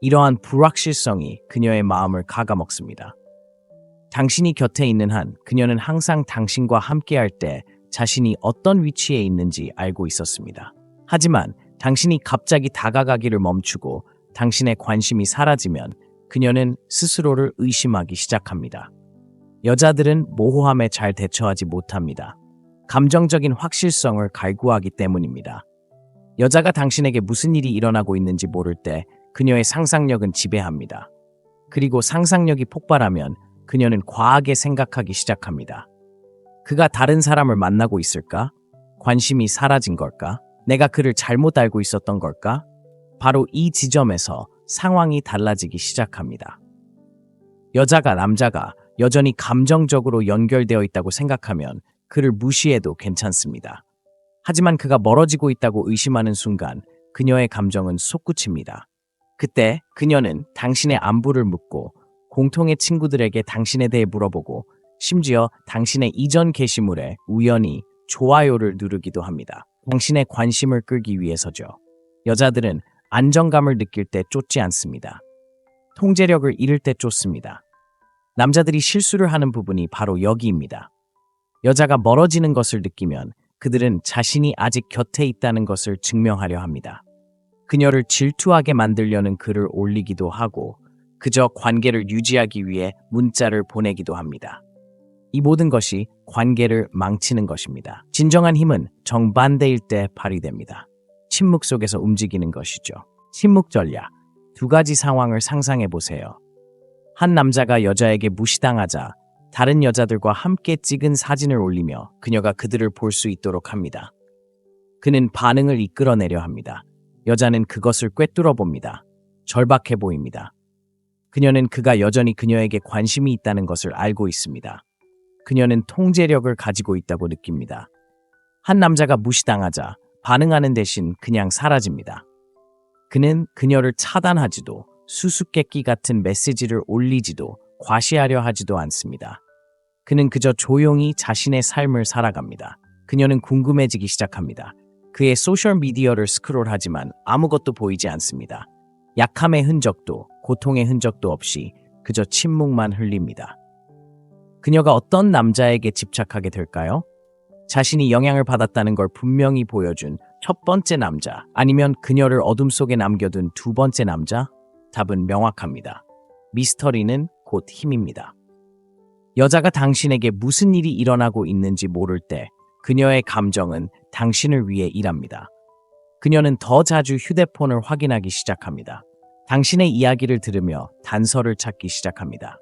A: 이러한 불확실성이 그녀의 마음을 갉아먹습니다. 당신이 곁에 있는 한 그녀는 항상 당신과 함께할 때 자신이 어떤 위치에 있는지 알고 있었습니다. 하지만 당신이 갑자기 다가가기를 멈추고 당신의 관심이 사라지면 그녀는 스스로를 의심하기 시작합니다. 여자들은 모호함에 잘 대처하지 못합니다. 감정적인 확실성을 갈구하기 때문입니다. 여자가 당신에게 무슨 일이 일어나고 있는지 모를 때 그녀의 상상력은 지배합니다. 그리고 상상력이 폭발하면 그녀는 과하게 생각하기 시작합니다. 그가 다른 사람을 만나고 있을까? 관심이 사라진 걸까? 내가 그를 잘못 알고 있었던 걸까? 바로 이 지점에서 상황이 달라지기 시작합니다. 여자가 남자가 여전히 감정적으로 연결되어 있다고 생각하면 그를 무시해도 괜찮습니다. 하지만 그가 멀어지고 있다고 의심하는 순간 그녀의 감정은 솟구칩니다. 그때 그녀는 당신의 안부를 묻고 공통의 친구들에게 당신에 대해 물어보고 심지어 당신의 이전 게시물에 우연히 좋아요를 누르기도 합니다. 당신의 관심을 끌기 위해서죠. 여자들은 안정감을 느낄 때 쫓지 않습니다. 통제력을 잃을 때 쫓습니다. 남자들이 실수를 하는 부분이 바로 여기입니다. 여자가 멀어지는 것을 느끼면 그들은 자신이 아직 곁에 있다는 것을 증명하려 합니다. 그녀를 질투하게 만들려는 글을 올리기도 하고 그저 관계를 유지하기 위해 문자를 보내기도 합니다. 이 모든 것이 관계를 망치는 것입니다. 진정한 힘은 정반대일 때 발휘됩니다. 침묵 속에서 움직이는 것이죠. 침묵 전략. 두 가지 상황을 상상해 보세요. 한 남자가 여자에게 무시당하자 다른 여자들과 함께 찍은 사진을 올리며 그녀가 그들을 볼 수 있도록 합니다. 그는 반응을 이끌어내려 합니다. 여자는 그것을 꿰뚫어 봅니다. 절박해 보입니다. 그녀는 그가 여전히 그녀에게 관심이 있다는 것을 알고 있습니다. 그녀는 통제력을 가지고 있다고 느낍니다. 한 남자가 무시당하자 반응하는 대신 그냥 사라집니다. 그는 그녀를 차단하지도 수수께끼 같은 메시지를 올리지도 과시하려 하지도 않습니다. 그는 그저 조용히 자신의 삶을 살아갑니다. 그녀는 궁금해지기 시작합니다. 그의 소셜미디어를 스크롤하지만 아무것도 보이지 않습니다. 약함의 흔적도 고통의 흔적도 없이 그저 침묵만 흘립니다. 그녀가 어떤 남자에게 집착하게 될까요? 자신이 영향을 받았다는 걸 분명히 보여준 첫 번째 남자, 아니면 그녀를 어둠 속에 남겨둔 두 번째 남자? 답은 명확합니다. 미스터리는 곧 힘입니다. 여자가 당신에게 무슨 일이 일어나고 있는지 모를 때 그녀의 감정은 당신을 위해 일합니다. 그녀는 더 자주 휴대폰을 확인하기 시작합니다. 당신의 이야기를 들으며 단서를 찾기 시작합니다.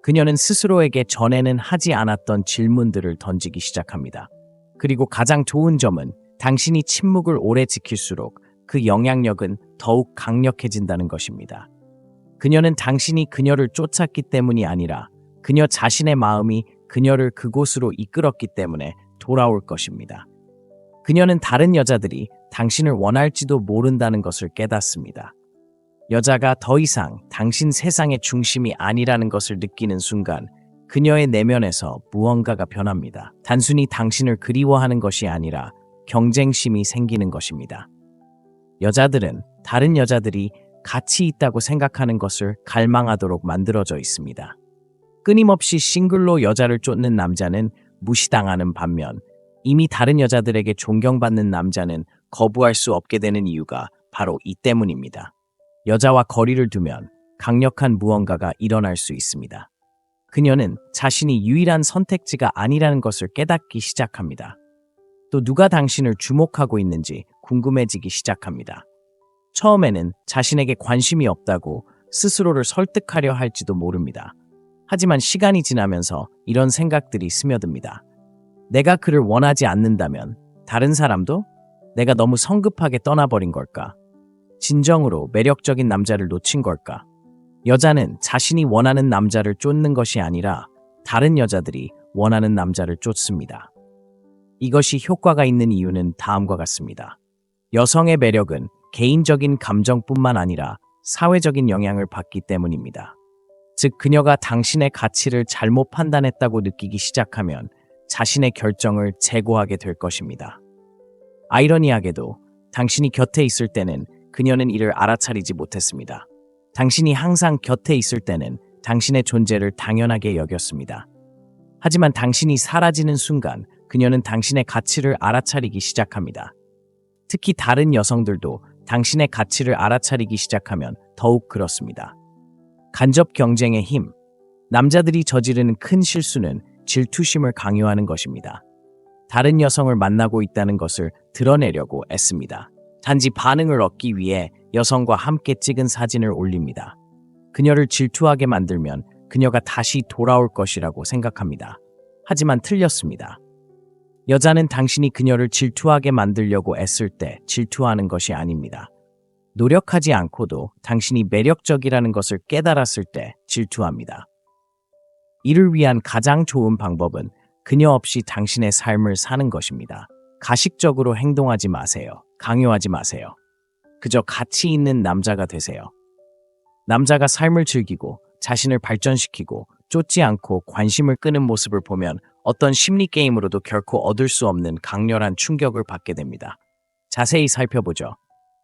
A: 그녀는 스스로에게 전에는 하지 않았던 질문들을 던지기 시작합니다. 그리고 가장 좋은 점은 당신이 침묵을 오래 지킬수록 그 영향력은 더욱 강력해진다는 것입니다. 그녀는 당신이 그녀를 쫓았기 때문이 아니라 그녀 자신의 마음이 그녀를 그곳으로 이끌었기 때문에 돌아올 것입니다. 그녀는 다른 여자들이 당신을 원할지도 모른다는 것을 깨닫습니다. 여자가 더 이상 당신 세상의 중심이 아니라는 것을 느끼는 순간 그녀의 내면에서 무언가가 변합니다. 단순히 당신을 그리워하는 것이 아니라 경쟁심이 생기는 것입니다. 여자들은 다른 여자들이 가치 있다고 생각하는 것을 갈망하도록 만들어져 있습니다. 끊임없이 싱글로 여자를 쫓는 남자는 무시당하는 반면 이미 다른 여자들에게 존경받는 남자는 거부할 수 없게 되는 이유가 바로 이 때문입니다. 여자와 거리를 두면 강력한 무언가가 일어날 수 있습니다. 그녀는 자신이 유일한 선택지가 아니라는 것을 깨닫기 시작합니다. 또 누가 당신을 주목하고 있는지 궁금해지기 시작합니다. 처음에는 자신에게 관심이 없다고 스스로를 설득하려 할지도 모릅니다. 하지만 시간이 지나면서 이런 생각들이 스며듭니다. 내가 그를 원하지 않는다면 다른 사람도? 내가 너무 성급하게 떠나버린 걸까? 진정으로 매력적인 남자를 놓친 걸까? 여자는 자신이 원하는 남자를 쫓는 것이 아니라 다른 여자들이 원하는 남자를 쫓습니다. 이것이 효과가 있는 이유는 다음과 같습니다. 여성의 매력은 개인적인 감정뿐만 아니라 사회적인 영향을 받기 때문입니다. 즉, 그녀가 당신의 가치를 잘못 판단했다고 느끼기 시작하면 자신의 결정을 재고하게 될 것입니다. 아이러니하게도 당신이 곁에 있을 때는 그녀는 이를 알아차리지 못했습니다. 당신이 항상 곁에 있을 때는 당신의 존재를 당연하게 여겼습니다. 하지만 당신이 사라지는 순간 그녀는 당신의 가치를 알아차리기 시작합니다. 특히 다른 여성들도 당신의 가치를 알아차리기 시작하면 더욱 그렇습니다. 간접 경쟁의 힘. 남자들이 저지르는 큰 실수는 질투심을 강요하는 것입니다. 다른 여성을 만나고 있다는 것을 드러내려고 애씁니다. 단지 반응을 얻기 위해 여성과 함께 찍은 사진을 올립니다. 그녀를 질투하게 만들면 그녀가 다시 돌아올 것이라고 생각합니다. 하지만 틀렸습니다. 여자는 당신이 그녀를 질투하게 만들려고 애쓸 때 질투하는 것이 아닙니다. 노력하지 않고도 당신이 매력적이라는 것을 깨달았을 때 질투합니다. 이를 위한 가장 좋은 방법은 그녀 없이 당신의 삶을 사는 것입니다. 가식적으로 행동하지 마세요. 강요하지 마세요. 그저 가치 있는 남자가 되세요. 남자가 삶을 즐기고 자신을 발전시키고 쫓지 않고 관심을 끄는 모습을 보면 어떤 심리 게임으로도 결코 얻을 수 없는 강렬한 충격을 받게 됩니다. 자세히 살펴보죠.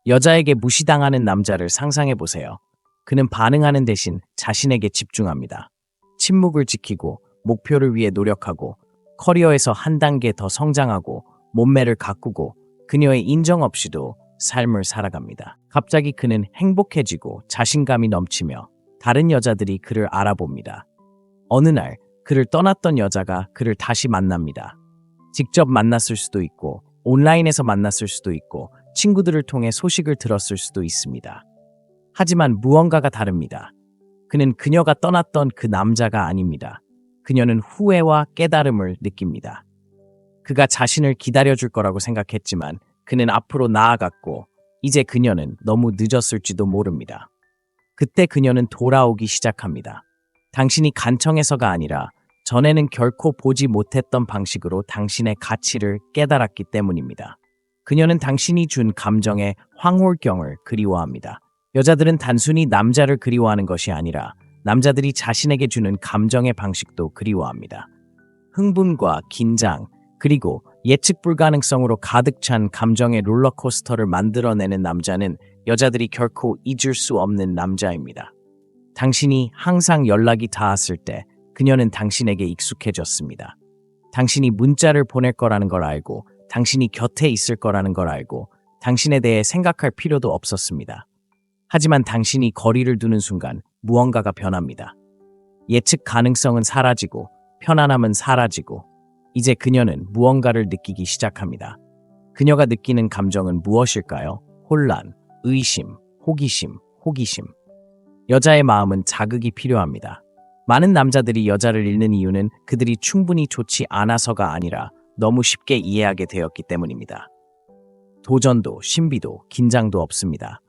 A: 여자에게 무시당하는 남자를 상상해 보세요. 그는 반응하는 대신 자신에게 집중합니다. 침묵을 지키고 목표를 위해 노력하고 커리어에서 한 단계 더 성장하고 몸매를 가꾸고 그녀의 인정 없이도 삶을 살아갑니다. 갑자기 그는 행복해지고 자신감이 넘치며 다른 여자들이 그를 알아봅니다. 어느 날 그를 떠났던 여자가 그를 다시 만납니다. 직접 만났을 수도 있고 온라인에서 만났을 수도 있고 친구들을 통해 소식을 들었을 수도 있습니다. 하지만 무언가가 다릅니다. 그는 그녀가 떠났던 그 남자가 아닙니다. 그녀는 후회와 깨달음을 느낍니다. 그가 자신을 기다려줄 거라고 생각했지만 그는 앞으로 나아갔고 이제 그녀는 너무 늦었을지도 모릅니다. 그때 그녀는 돌아오기 시작합니다. 당신이 간청해서가 아니라 전에는 결코 보지 못했던 방식으로 당신의 가치를 깨달았기 때문입니다. 그녀는 당신이 준 감정의 황홀경을 그리워합니다. 여자들은 단순히 남자를 그리워하는 것이 아니라 남자들이 자신에게 주는 감정의 방식도 그리워합니다. 흥분과 긴장, 그리고 예측 불가능성으로 가득 찬 감정의 롤러코스터를 만들어내는 남자는 여자들이 결코 잊을 수 없는 남자입니다. 당신이 항상 연락이 닿았을 때 그녀는 당신에게 익숙해졌습니다. 당신이 문자를 보낼 거라는 걸 알고 당신이 곁에 있을 거라는 걸 알고 당신에 대해 생각할 필요도 없었습니다. 하지만 당신이 거리를 두는 순간 무언가가 변합니다. 예측 가능성은 사라지고 편안함은 사라지고 이제 그녀는 무언가를 느끼기 시작합니다. 그녀가 느끼는 감정은 무엇일까요? 혼란, 의심, 호기심. 여자의 마음은 자극이 필요합니다. 많은 남자들이 여자를 잃는 이유는 그들이 충분히 좋지 않아서가 아니라 너무 쉽게 이해하게 되었기 때문입니다. 도전도, 신비도, 긴장도 없습니다.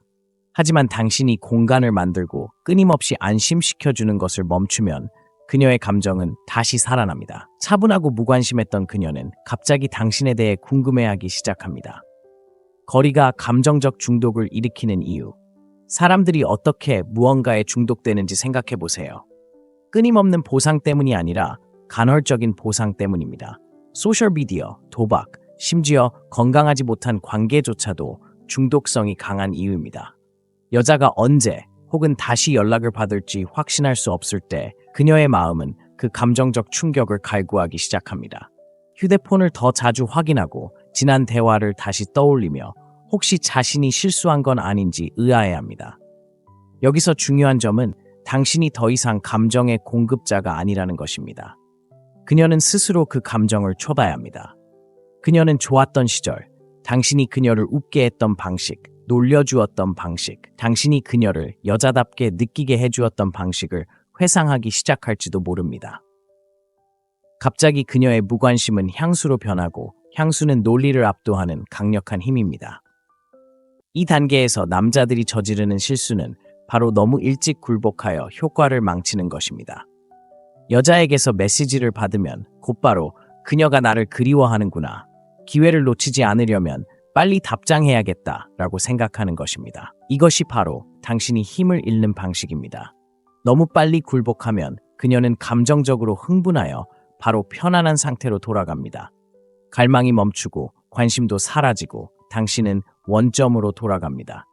A: 하지만 당신이 공간을 만들고 끊임없이 안심시켜주는 것을 멈추면 그녀의 감정은 다시 살아납니다. 차분하고 무관심했던 그녀는 갑자기 당신에 대해 궁금해하기 시작합니다. 거리가 감정적 중독을 일으키는 이유. 사람들이 어떻게 무언가에 중독되는지 생각해 보세요. 끊임없는 보상 때문이 아니라 간헐적인 보상 때문입니다. 소셜미디어, 도박, 심지어 건강하지 못한 관계조차도 중독성이 강한 이유입니다. 여자가 언제 혹은 다시 연락을 받을지 확신할 수 없을 때 그녀의 마음은 그 감정적 충격을 갈구하기 시작합니다. 휴대폰을 더 자주 확인하고 지난 대화를 다시 떠올리며 혹시 자신이 실수한 건 아닌지 의아해합니다. 여기서 중요한 점은 당신이 더 이상 감정의 공급자가 아니라는 것입니다. 그녀는 스스로 그 감정을 춰봐야 합니다. 그녀는 좋았던 시절, 당신이 그녀를 웃게 했던 방식, 놀려주었던 방식, 당신이 그녀를 여자답게 느끼게 해주었던 방식을 회상하기 시작할지도 모릅니다. 갑자기 그녀의 무관심은 향수로 변하고 향수는 논리를 압도하는 강력한 힘입니다. 이 단계에서 남자들이 저지르는 실수는 바로 너무 일찍 굴복하여 효과를 망치는 것입니다. 여자에게서 메시지를 받으면 곧바로 그녀가 나를 그리워하는구나, 기회를 놓치지 않으려면 빨리 답장해야겠다라고 생각하는 것입니다. 이것이 바로 당신이 힘을 잃는 방식입니다. 너무 빨리 굴복하면 그녀는 감정적으로 흥분하여 바로 편안한 상태로 돌아갑니다. 갈망이 멈추고 관심도 사라지고 당신은 원점으로 돌아갑니다.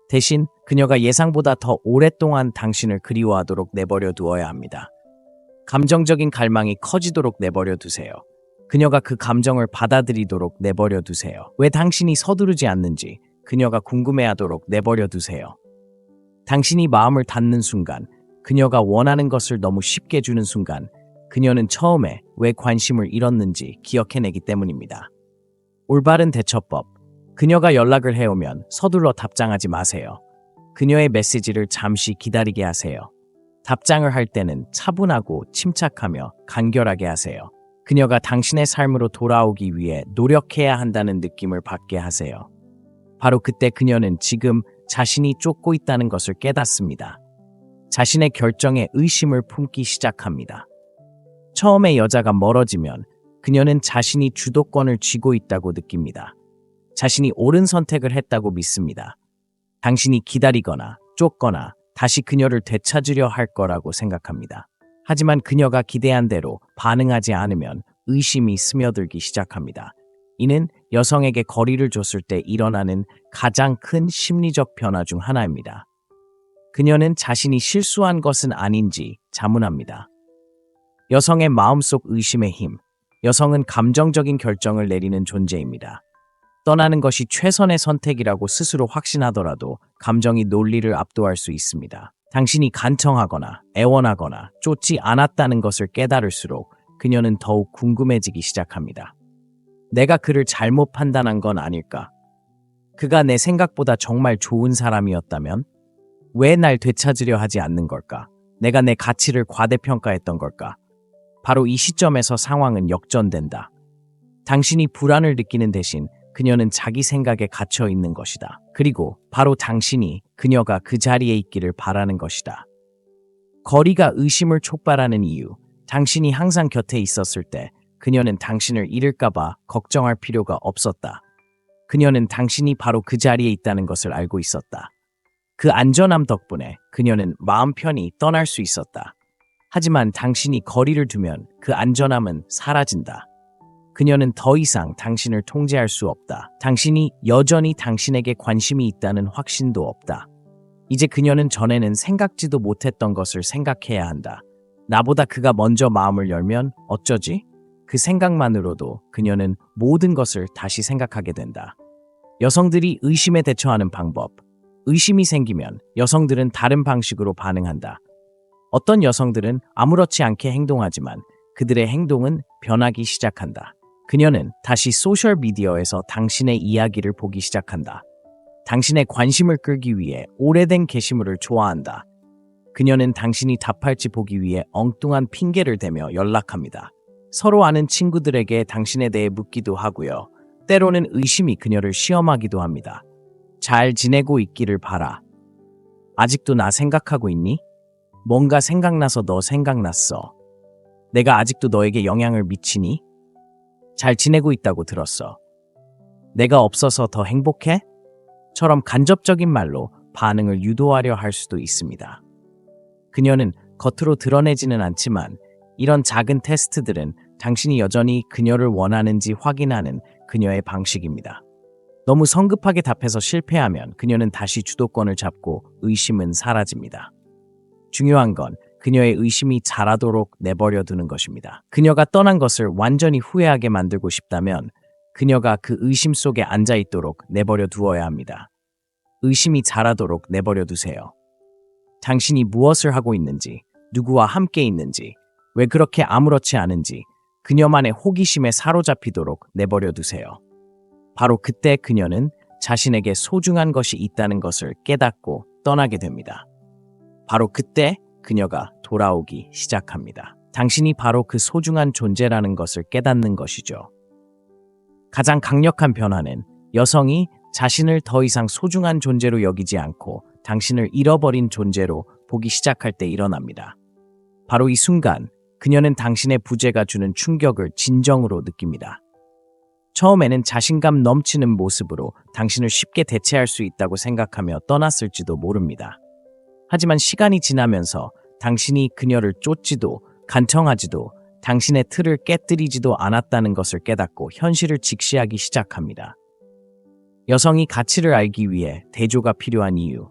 A: 대신 그녀가 예상보다 더 오랫동안 당신을 그리워하도록 내버려 두어야 합니다. 감정적인 갈망이 커지도록 내버려 두세요. 그녀가 그 감정을 받아들이도록 내버려 두세요. 왜 당신이 서두르지 않는지 그녀가 궁금해하도록 내버려 두세요. 당신이 마음을 닫는 순간, 그녀가 원하는 것을 너무 쉽게 주는 순간, 그녀는 처음에 왜 관심을 잃었는지 기억해내기 때문입니다. 올바른 대처법. 그녀가 연락을 해오면 서둘러 답장하지 마세요. 그녀의 메시지를 잠시 기다리게 하세요. 답장을 할 때는 차분하고 침착하며 간결하게 하세요. 그녀가 당신의 삶으로 돌아오기 위해 노력해야 한다는 느낌을 받게 하세요. 바로 그때 그녀는 지금 자신이 쫓고 있다는 것을 깨닫습니다. 자신의 결정에 의심을 품기 시작합니다. 처음에 여자가 멀어지면 그녀는 자신이 주도권을 쥐고 있다고 느낍니다. 자신이 옳은 선택을 했다고 믿습니다. 당신이 기다리거나 쫓거나 다시 그녀를 되찾으려 할 거라고 생각합니다. 하지만 그녀가 기대한 대로 반응하지 않으면 의심이 스며들기 시작합니다. 이는 여성에게 거리를 줬을 때 일어나는 가장 큰 심리적 변화 중 하나입니다. 그녀는 자신이 실수한 것은 아닌지 자문합니다. 여성의 마음속 의심의 힘. 여성은 감정적인 결정을 내리는 존재입니다. 떠나는 것이 최선의 선택이라고 스스로 확신하더라도 감정이 논리를 압도할 수 있습니다. 당신이 간청하거나 애원하거나 쫓지 않았다는 것을 깨달을수록 그녀는 더욱 궁금해지기 시작합니다. 내가 그를 잘못 판단한 건 아닐까? 그가 내 생각보다 정말 좋은 사람이었다면? 왜 날 되찾으려 하지 않는 걸까? 내가 내 가치를 과대평가했던 걸까? 바로 이 시점에서 상황은 역전된다. 당신이 불안을 느끼는 대신 그녀는 자기 생각에 갇혀 있는 것이다. 그리고 바로 당신이 그녀가 그 자리에 있기를 바라는 것이다. 거리가 의심을 촉발하는 이유. 당신이 항상 곁에 있었을 때 그녀는 당신을 잃을까봐 걱정할 필요가 없었다. 그녀는 당신이 바로 그 자리에 있다는 것을 알고 있었다. 그 안전함 덕분에 그녀는 마음 편히 떠날 수 있었다. 하지만 당신이 거리를 두면 그 안전함은 사라진다. 그녀는 더 이상 당신을 통제할 수 없다. 당신이 여전히 당신에게 관심이 있다는 확신도 없다. 이제 그녀는 전에는 생각지도 못했던 것을 생각해야 한다. 나보다 그가 먼저 마음을 열면 어쩌지? 그 생각만으로도 그녀는 모든 것을 다시 생각하게 된다. 여성들이 의심에 대처하는 방법. 의심이 생기면 여성들은 다른 방식으로 반응한다. 어떤 여성들은 아무렇지 않게 행동하지만 그들의 행동은 변하기 시작한다. 그녀는 다시 소셜미디어에서 당신의 이야기를 보기 시작한다. 당신의 관심을 끌기 위해 오래된 게시물을 좋아한다. 그녀는 당신이 답할지 보기 위해 엉뚱한 핑계를 대며 연락합니다. 서로 아는 친구들에게 당신에 대해 묻기도 하고요. 때로는 의심이 그녀를 시험하기도 합니다. 잘 지내고 있기를 바라. 아직도 나 생각하고 있니? 뭔가 생각나서 너 생각났어. 내가 아직도 너에게 영향을 미치니? 잘 지내고 있다고 들었어. 내가 없어서 더 행복해? 처럼 간접적인 말로 반응을 유도하려 할 수도 있습니다. 그녀는 겉으로 드러내지는 않지만 이런 작은 테스트들은 당신이 여전히 그녀를 원하는지 확인하는 그녀의 방식입니다. 너무 성급하게 답해서 실패하면 그녀는 다시 주도권을 잡고 의심은 사라집니다. 중요한 건 그녀의 의심이 자라도록 내버려 두는 것입니다. 그녀가 떠난 것을 완전히 후회하게 만들고 싶다면 그녀가 그 의심 속에 앉아 있도록 내버려 두어야 합니다. 의심이 자라도록 내버려 두세요. 당신이 무엇을 하고 있는지, 누구와 함께 있는지, 왜 그렇게 아무렇지 않은지 그녀만의 호기심에 사로잡히도록 내버려 두세요. 바로 그때 그녀는 자신에게 소중한 것이 있다는 것을 깨닫고 떠나게 됩니다. 바로 그때 그녀가 돌아오기 시작합니다. 당신이 바로 그 소중한 존재라는 것을 깨닫는 것이죠. 가장 강력한 변화는 여성이 자신을 더 이상 소중한 존재로 여기지 않고 당신을 잃어버린 존재로 보기 시작할 때 일어납니다. 바로 이 순간 그녀는 당신의 부재가 주는 충격을 진정으로 느낍니다. 처음에는 자신감 넘치는 모습으로 당신을 쉽게 대체할 수 있다고 생각하며 떠났을지도 모릅니다. 하지만 시간이 지나면서 당신이 그녀를 쫓지도 간청하지도 당신의 틀을 깨뜨리지도 않았다는 것을 깨닫고 현실을 직시하기 시작합니다. 여성이 가치를 알기 위해 대조가 필요한 이유.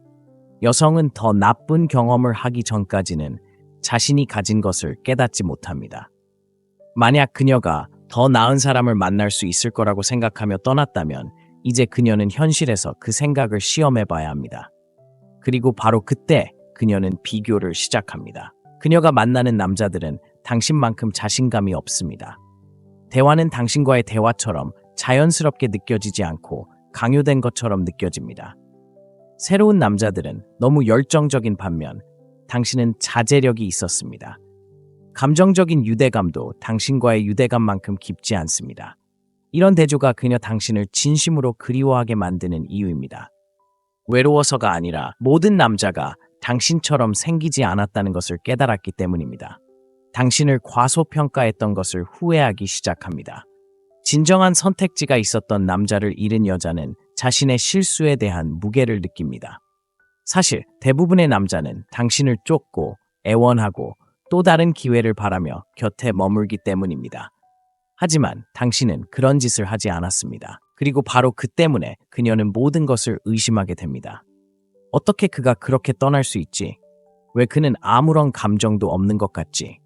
A: 여성은 더 나쁜 경험을 하기 전까지는 자신이 가진 것을 깨닫지 못합니다. 만약 그녀가 더 나은 사람을 만날 수 있을 거라고 생각하며 떠났다면 이제 그녀는 현실에서 그 생각을 시험해 봐야 합니다. 그리고 바로 그때 그녀는 비교를 시작합니다. 그녀가 만나는 남자들은 당신만큼 자신감이 없습니다. 대화는 당신과의 대화처럼 자연스럽게 느껴지지 않고 강요된 것처럼 느껴집니다. 새로운 남자들은 너무 열정적인 반면 당신은 자제력이 있었습니다. 감정적인 유대감도 당신과의 유대감만큼 깊지 않습니다. 이런 대조가 그녀 당신을 진심으로 그리워하게 만드는 이유입니다. 외로워서가 아니라 모든 남자가 당신처럼 생기지 않았다는 것을 깨달았기 때문입니다. 당신을 과소평가했던 것을 후회하기 시작합니다. 진정한 선택지가 있었던 남자를 잃은 여자는 자신의 실수에 대한 무게를 느낍니다. 사실 대부분의 남자는 당신을 쫓고 애원하고 또 다른 기회를 바라며 곁에 머물기 때문입니다. 하지만 당신은 그런 짓을 하지 않았습니다. 그리고 바로 그 때문에 그녀는 모든 것을 의심하게 됩니다. 어떻게 그가 그렇게 떠날 수 있지? 왜 그는 아무런 감정도 없는 것 같지?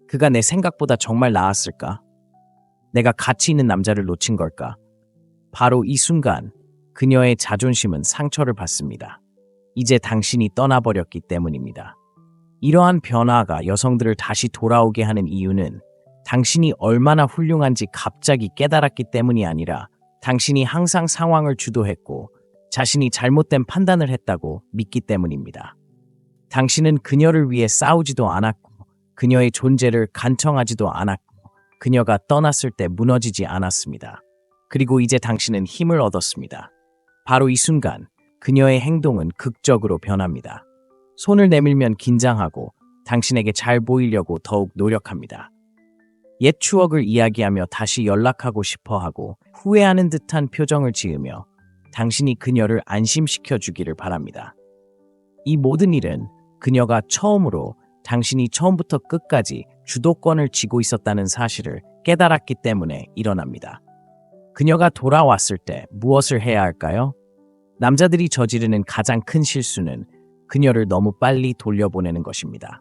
A: 그가 내 생각보다 정말 나았을까? 내가 가치 있는 남자를 놓친 걸까? 바로 이 순간 그녀의 자존심은 상처를 받습니다. 이제 당신이 떠나버렸기 때문입니다. 이러한 변화가 여성들을 다시 돌아오게 하는 이유는 당신이 얼마나 훌륭한지 갑자기 깨달았기 때문이 아니라 당신이 항상 상황을 주도했고 자신이 잘못된 판단을 했다고 믿기 때문입니다. 당신은 그녀를 위해 싸우지도 않았고 그녀의 존재를 간청하지도 않았고 그녀가 떠났을 때 무너지지 않았습니다. 그리고 이제 당신은 힘을 얻었습니다. 바로 이 순간 그녀의 행동은 극적으로 변합니다. 손을 내밀면 긴장하고 당신에게 잘 보이려고 더욱 노력합니다. 옛 추억을 이야기하며 다시 연락하고 싶어 하고 후회하는 듯한 표정을 지으며 당신이 그녀를 안심시켜 주기를 바랍니다. 이 모든 일은 그녀가 처음으로 당신이 처음부터 끝까지 주도권을 쥐고 있었다는 사실을 깨달았기 때문에 일어납니다. 그녀가 돌아왔을 때 무엇을 해야 할까요? 남자들이 저지르는 가장 큰 실수는 그녀를 너무 빨리 돌려보내는 것입니다.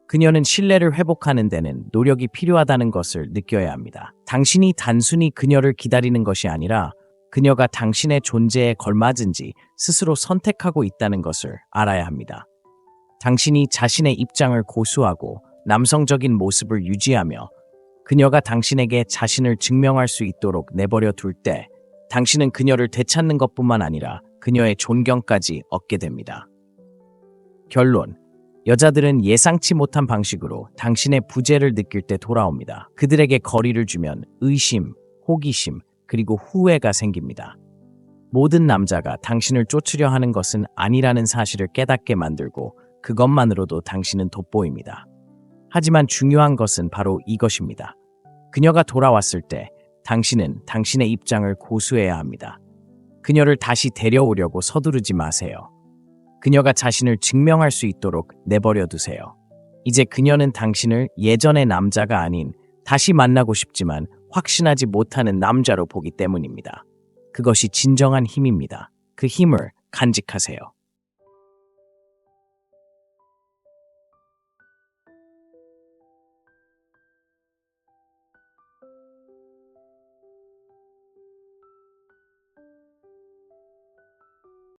A: 그녀는 신뢰를 회복하는 데는 노력이 필요하다는 것을 느껴야 합니다. 당신이 단순히 그녀를 기다리는 것이 아니라 그녀가 당신의 존재에 걸맞은지 스스로 선택하고 있다는 것을 알아야 합니다. 당신이 자신의 입장을 고수하고 남성적인 모습을 유지하며 그녀가 당신에게 자신을 증명할 수 있도록 내버려 둘 때 당신은 그녀를 되찾는 것뿐만 아니라 그녀의 존경까지 얻게 됩니다. 결론. 여자들은 예상치 못한 방식으로 당신의 부재를 느낄 때 돌아옵니다. 그들에게 거리를 주면 의심, 호기심, 그리고 후회가 생깁니다. 모든 남자가 당신을 쫓으려 하는 것은 아니라는 사실을 깨닫게 만들고 그것만으로도 당신은 돋보입니다. 하지만 중요한 것은 바로 이것입니다. 그녀가 돌아왔을 때 당신은 당신의 입장을 고수해야 합니다. 그녀를 다시 데려오려고 서두르지 마세요. 그녀가 자신을 증명할 수 있도록 내버려 두세요. 이제 그녀는 당신을 예전의 남자가 아닌 다시 만나고 싶지만 확신하지 못하는 남자로 보기 때문입니다. 그것이 진정한 힘입니다. 그 힘을 간직하세요.